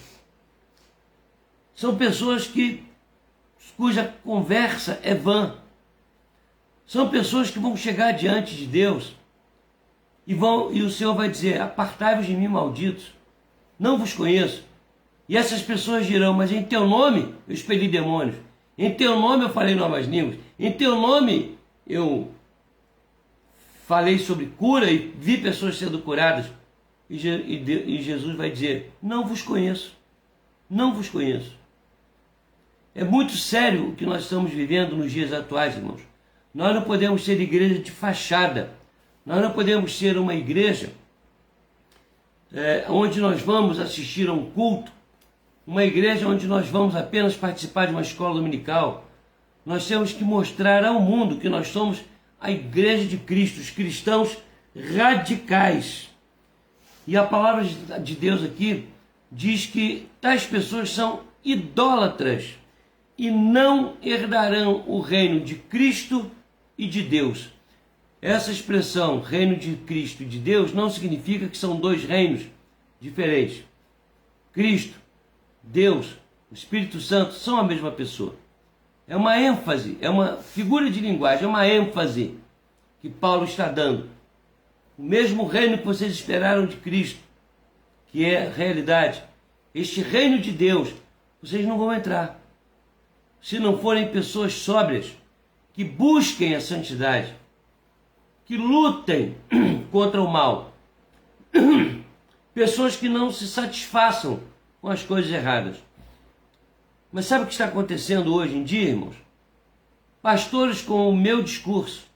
São pessoas cuja conversa é vã. São pessoas que vão chegar diante de Deus e o Senhor vai dizer: apartai-vos de mim, malditos, não vos conheço. E essas pessoas dirão: mas em teu nome eu expeli demônios, em teu nome eu falei novas línguas, em teu nome eu falei sobre cura e vi pessoas sendo curadas. E Jesus vai dizer: não vos conheço, não vos conheço. É muito sério o que nós estamos vivendo nos dias atuais, irmãos. Nós não podemos ser igreja de fachada. Nós não podemos ser uma igreja onde nós vamos assistir a um culto, uma igreja onde nós vamos apenas participar de uma escola dominical. Nós temos que mostrar ao mundo que nós somos a igreja de Cristo, os cristãos radicais. E a palavra de Deus aqui diz que tais pessoas são idólatras e não herdarão o reino de Cristo e de Deus. Essa expressão, reino de Cristo e de Deus, não significa que são dois reinos diferentes. Cristo, Deus, o Espírito Santo são a mesma pessoa. É uma ênfase, é uma figura de linguagem, é uma ênfase que Paulo está dando. O mesmo reino que vocês esperaram de Cristo, que é a realidade, este reino de Deus, vocês não vão entrar se não forem pessoas sóbrias, que busquem a santidade, que lutem contra o mal, pessoas que não se satisfaçam com as coisas erradas. Mas sabe o que está acontecendo hoje em dia, irmãos? Pastores com o meu discurso,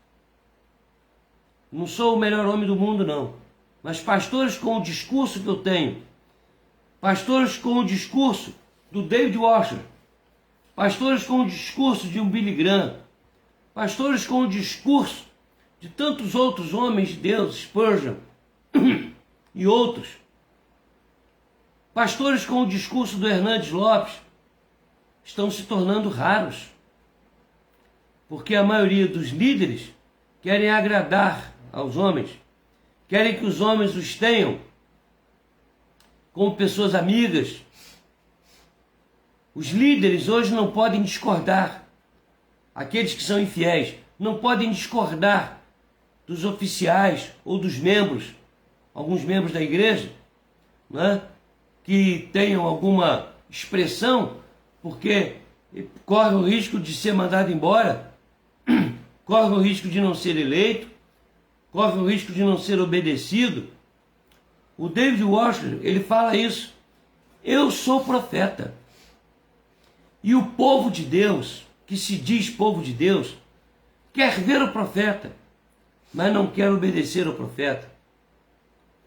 não sou o melhor homem do mundo, não, mas pastores com o discurso que eu tenho, pastores com o discurso do David Washer, pastores com o discurso de um Billy Graham, pastores com o discurso de tantos outros homens de Deus, Spurgeon e outros, pastores com o discurso do Hernandes Lopes, estão se tornando raros, porque a maioria dos líderes querem agradar aos homens, querem que os homens os tenham como pessoas amigas. Os líderes hoje não podem discordar, aqueles que são infiéis não podem discordar dos oficiais ou dos membros, alguns membros da igreja, né, que tenham alguma expressão, porque corre o risco de ser mandado embora, corre o risco de não ser eleito, corre o risco de não ser obedecido. O David Washer, ele fala isso: eu sou profeta. E o povo de Deus, que se diz povo de Deus, quer ver o profeta, mas não quer obedecer ao profeta.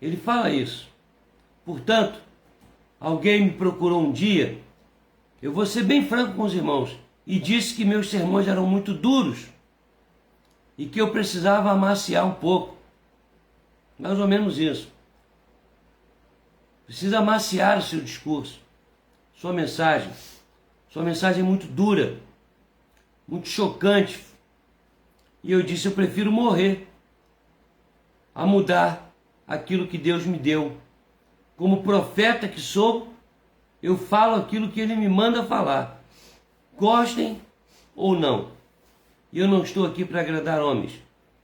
Ele fala isso. Portanto, alguém me procurou um dia, eu vou ser bem franco com os irmãos, e disse que meus sermões eram muito duros e que eu precisava amaciar um pouco. Mais ou menos isso. Precisa amaciar o seu discurso, sua mensagem. Sua mensagem é muito dura, muito chocante. E eu disse: eu prefiro morrer a mudar aquilo que Deus me deu. Como profeta que sou, eu falo aquilo que Ele me manda falar, gostem ou não. E eu não estou aqui para agradar homens.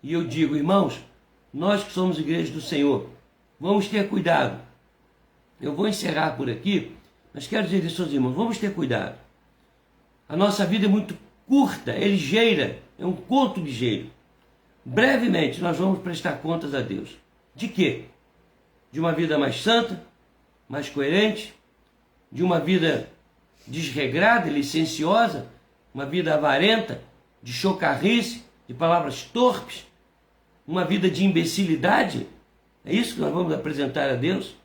E eu digo: irmãos, nós que somos igreja do Senhor, vamos ter cuidado. Eu vou encerrar por aqui, mas quero dizer isso aos irmãos: vamos ter cuidado. A nossa vida é muito curta, é ligeira, é um culto ligeiro. Brevemente nós vamos prestar contas a Deus. De quê? De uma vida mais santa, mais coerente, de uma vida desregrada e licenciosa, uma vida avarenta, de chocarrice, de palavras torpes, uma vida de imbecilidade? É isso que nós vamos apresentar a Deus?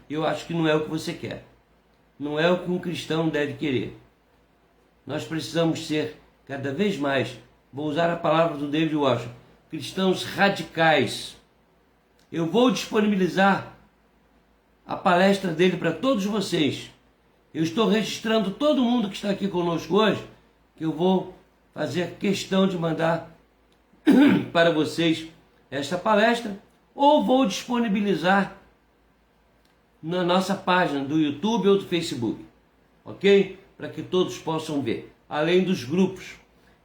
Eu acho que não é o que você quer. Não é o que um cristão deve querer. Nós precisamos ser cada vez mais, vou usar a palavra do David Washington, cristãos radicais. Eu vou disponibilizar a palestra dele para todos vocês. Eu estou registrando todo mundo que está aqui conosco hoje, que eu vou fazer questão de mandar para vocês esta palestra, ou vou disponibilizar na nossa página do YouTube ou do Facebook, ok? Para que todos possam ver, além dos grupos.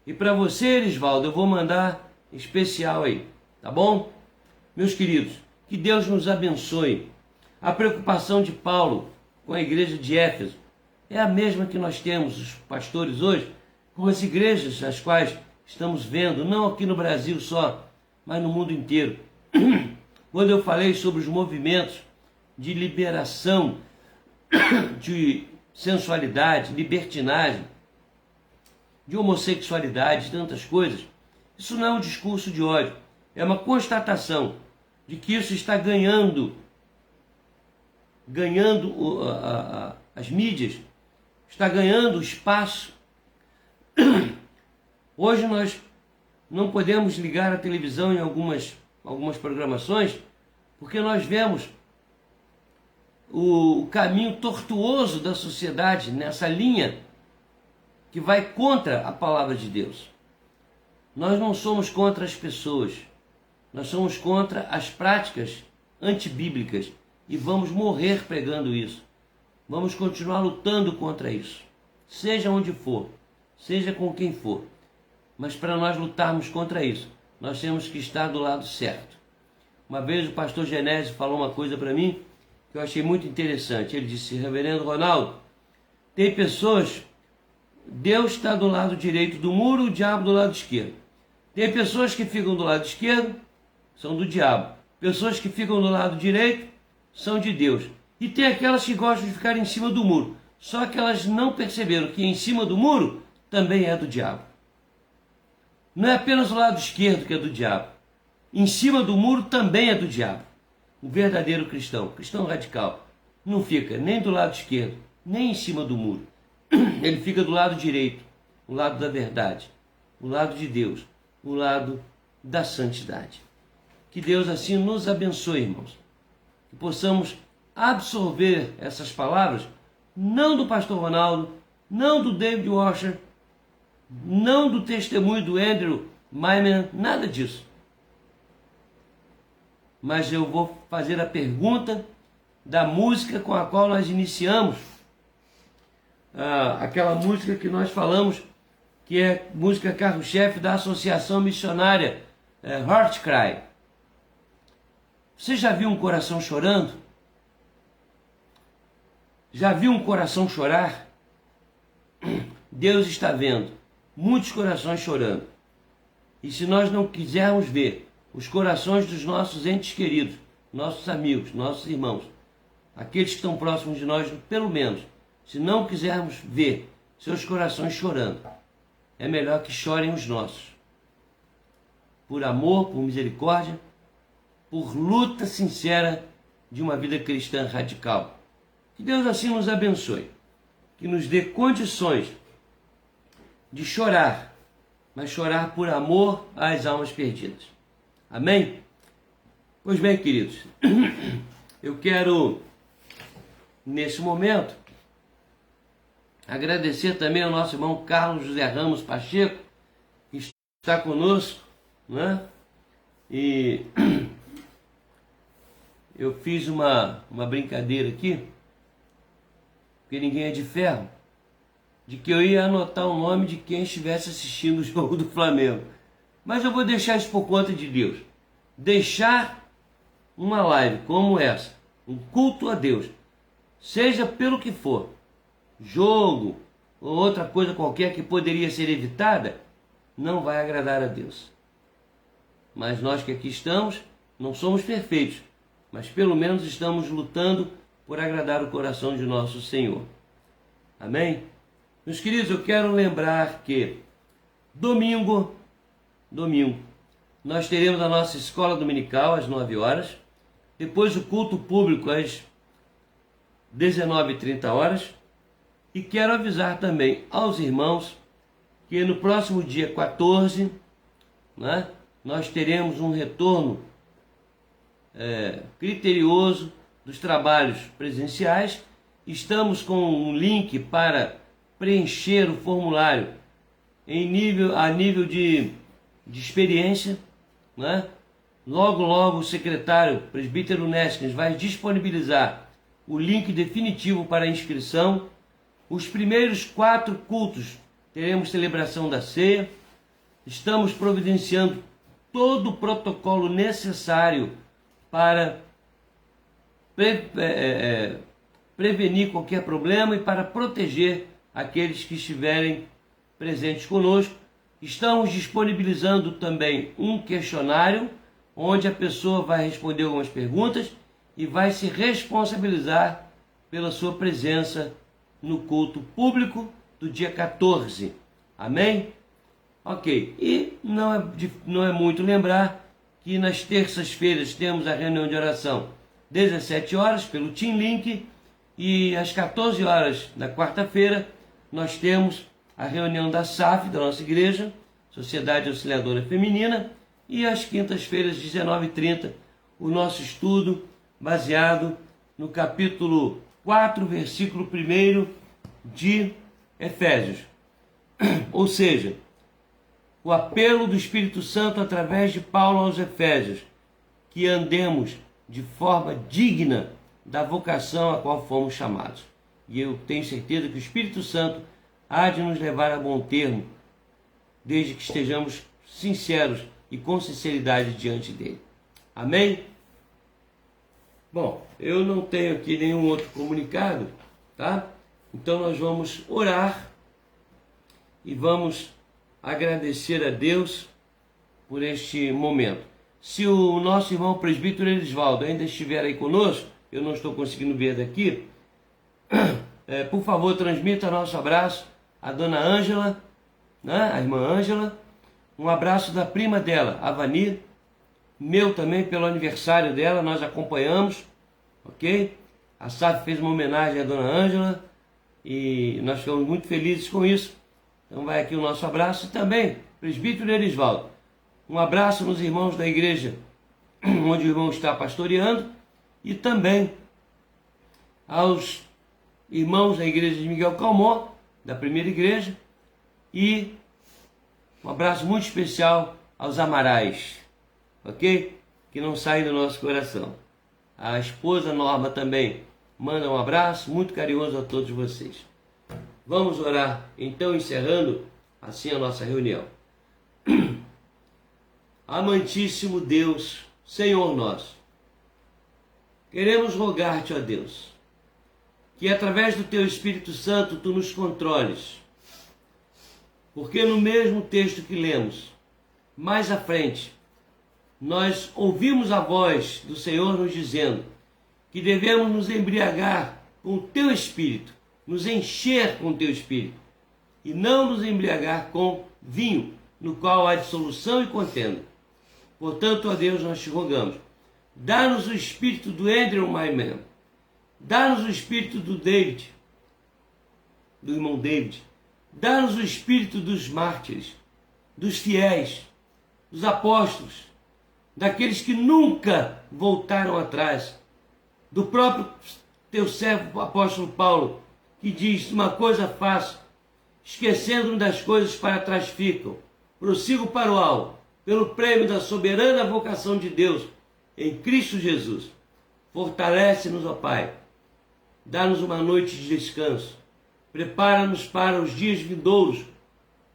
E para você, Erisvaldo, eu vou mandar especial aí, tá bom? Meus queridos, que Deus nos abençoe. A preocupação de Paulo com a igreja de Éfeso é a mesma que nós temos, os pastores, hoje, com as igrejas as quais estamos vendo, não aqui no Brasil só, mas no mundo inteiro. Quando eu falei sobre os movimentos de liberação, de sensualidade, libertinagem, de homossexualidade, tantas coisas, isso não é um discurso de ódio, é uma constatação de que isso está ganhando as mídias, está ganhando espaço. Hoje nós não podemos ligar a televisão em algumas programações, porque nós vemos o caminho tortuoso da sociedade nessa linha que vai contra a palavra de Deus. Nós não somos contra as pessoas, nós somos contra as práticas antibíblicas e vamos morrer pregando isso. Vamos continuar lutando contra isso, seja onde for, seja com quem for. Mas para nós lutarmos contra isso, nós temos que estar do lado certo. Uma vez o pastor Genésio falou uma coisa para mim que eu achei muito interessante. Ele disse: Reverendo Ronaldo, tem pessoas, Deus está do lado direito do muro, o diabo do lado esquerdo. Tem pessoas que ficam do lado esquerdo, são do diabo. Pessoas que ficam do lado direito, são de Deus. E tem aquelas que gostam de ficar em cima do muro. Só que elas não perceberam que em cima do muro também é do diabo. Não é apenas o lado esquerdo que é do diabo. Em cima do muro também é do diabo. O verdadeiro cristão, cristão radical, não fica nem do lado esquerdo, nem em cima do muro. Ele fica do lado direito, o lado da verdade, o lado de Deus, o lado da santidade. Que Deus assim nos abençoe, irmãos. Que possamos absorver essas palavras, não do pastor Ronaldo, não do David Washer, não do testemunho do Andrew Myman, nada disso. Mas eu vou fazer a pergunta da música com a qual nós iniciamos, aquela música que nós falamos, que é música carro-chefe da Associação Missionária Heart Cry. Você já viu um coração chorando? Já viu um coração chorar? Deus está vendo muitos corações chorando. E se nós não quisermos ver os corações dos nossos entes queridos, nossos amigos, nossos irmãos, aqueles que estão próximos de nós, pelo menos, se não quisermos ver seus corações chorando, é melhor que chorem os nossos. Por amor, por misericórdia, por luta sincera de uma vida cristã radical. Que Deus assim nos abençoe, que nos dê condições de chorar, mas chorar por amor às almas perdidas. Amém? Pois bem, queridos, eu quero, nesse momento, agradecer também ao nosso irmão Carlos José Ramos Pacheco, que está conosco, né? E eu fiz uma brincadeira aqui, porque ninguém é de ferro, de que eu ia anotar o nome de quem estivesse assistindo o jogo do Flamengo. Mas eu vou deixar isso por conta de Deus. Deixar uma live como essa, um culto a Deus, seja pelo que for, jogo ou outra coisa qualquer que poderia ser evitada, não vai agradar a Deus. Mas nós que aqui estamos, não somos perfeitos, mas pelo menos estamos lutando por agradar o coração de nosso Senhor. Amém? Meus queridos, eu quero lembrar que domingo, nós teremos a nossa escola dominical às 9 horas, depois o culto público às 19h30, e quero avisar também aos irmãos que no próximo dia 14, né, nós teremos um retorno criterioso dos trabalhos presenciais. Estamos com um link para preencher o formulário a nível de experiência, né? Logo o secretário presbítero Neskins vai disponibilizar o link definitivo para a inscrição. Os primeiros 4 cultos teremos celebração da ceia. Estamos providenciando todo o protocolo necessário para prevenir qualquer problema e para proteger aqueles que estiverem presentes conosco. Estamos disponibilizando também um questionário onde a pessoa vai responder algumas perguntas e vai se responsabilizar pela sua presença no culto público do dia 14. Amém? Ok. E não é muito lembrar que nas terças-feiras temos a reunião de oração 17 horas pelo Team Link, e às 14 horas na quarta-feira nós temos a reunião da SAF, da nossa igreja, Sociedade Auxiliadora Feminina, e às quintas-feiras, 19h30, o nosso estudo baseado no capítulo 4, versículo 1 de Efésios. Ou seja, o apelo do Espírito Santo através de Paulo aos Efésios, que andemos de forma digna da vocação a qual fomos chamados. E eu tenho certeza que o Espírito Santo há de nos levar a bom termo, desde que estejamos sinceros e com sinceridade diante dele. Amém? Bom, eu não tenho aqui nenhum outro comunicado, tá? Então nós vamos orar e vamos agradecer a Deus por este momento. Se o nosso irmão presbítero Elisvaldo ainda estiver aí conosco, eu não estou conseguindo ver daqui, por favor, transmita nosso abraço à dona Ângela, né? A irmã Ângela, um abraço da prima dela, a Vani, meu também pelo aniversário dela, nós acompanhamos, ok? A SAF fez uma homenagem à dona Ângela e nós ficamos muito felizes com isso. Então vai aqui o nosso abraço. E também, presbítero Elisvaldo, um abraço nos irmãos da igreja onde o irmão está pastoreando, e também aos irmãos da igreja de Miguel Calmon, da primeira igreja, e um abraço muito especial aos Amarais, ok? Que não saem do nosso coração. A esposa Norma também manda um abraço muito carinhoso a todos vocês. Vamos orar, então, encerrando assim a nossa reunião. Amantíssimo Deus, Senhor nosso, queremos rogar-te, ó Deus, que através do teu Espírito Santo tu nos controles, porque no mesmo texto que lemos, mais à frente, nós ouvimos a voz do Senhor nos dizendo que devemos nos embriagar com o teu Espírito, nos encher com o teu Espírito, e não nos embriagar com vinho, no qual há dissolução e contenda. Portanto, ó Deus, nós te rogamos, dá-nos o espírito do Andrew Myman, dá-nos o espírito do David, do irmão David, dá-nos o espírito dos mártires, dos fiéis, dos apóstolos, daqueles que nunca voltaram atrás, do próprio teu servo, o apóstolo Paulo, que diz: uma coisa faço, esquecendo-me das coisas para trás ficam, prossigo para o alvo, pelo prêmio da soberana vocação de Deus em Cristo Jesus. Fortalece-nos, ó Pai, dá-nos uma noite de descanso, prepara-nos para os dias vindouros,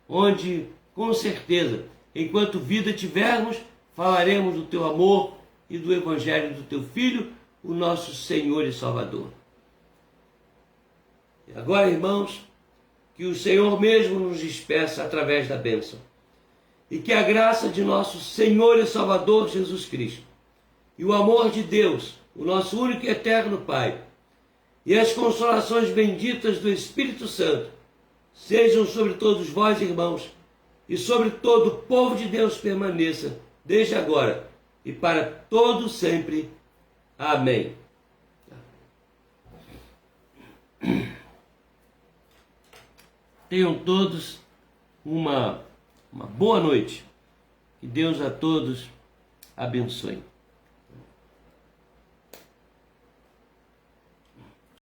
onde, com certeza, enquanto vida tivermos, falaremos do teu amor e do evangelho do teu Filho, o nosso Senhor e Salvador. E agora, irmãos, que o Senhor mesmo nos despeça através da bênção. e que a graça de nosso Senhor e Salvador Jesus Cristo, e o amor de Deus, o nosso único e eterno Pai, e as consolações benditas do Espírito Santo, sejam sobre todos vós, irmãos, e sobre todo o povo de Deus permaneça, desde agora e para todo sempre. Amém. Tenham todos uma boa noite. Que Deus a todos abençoe.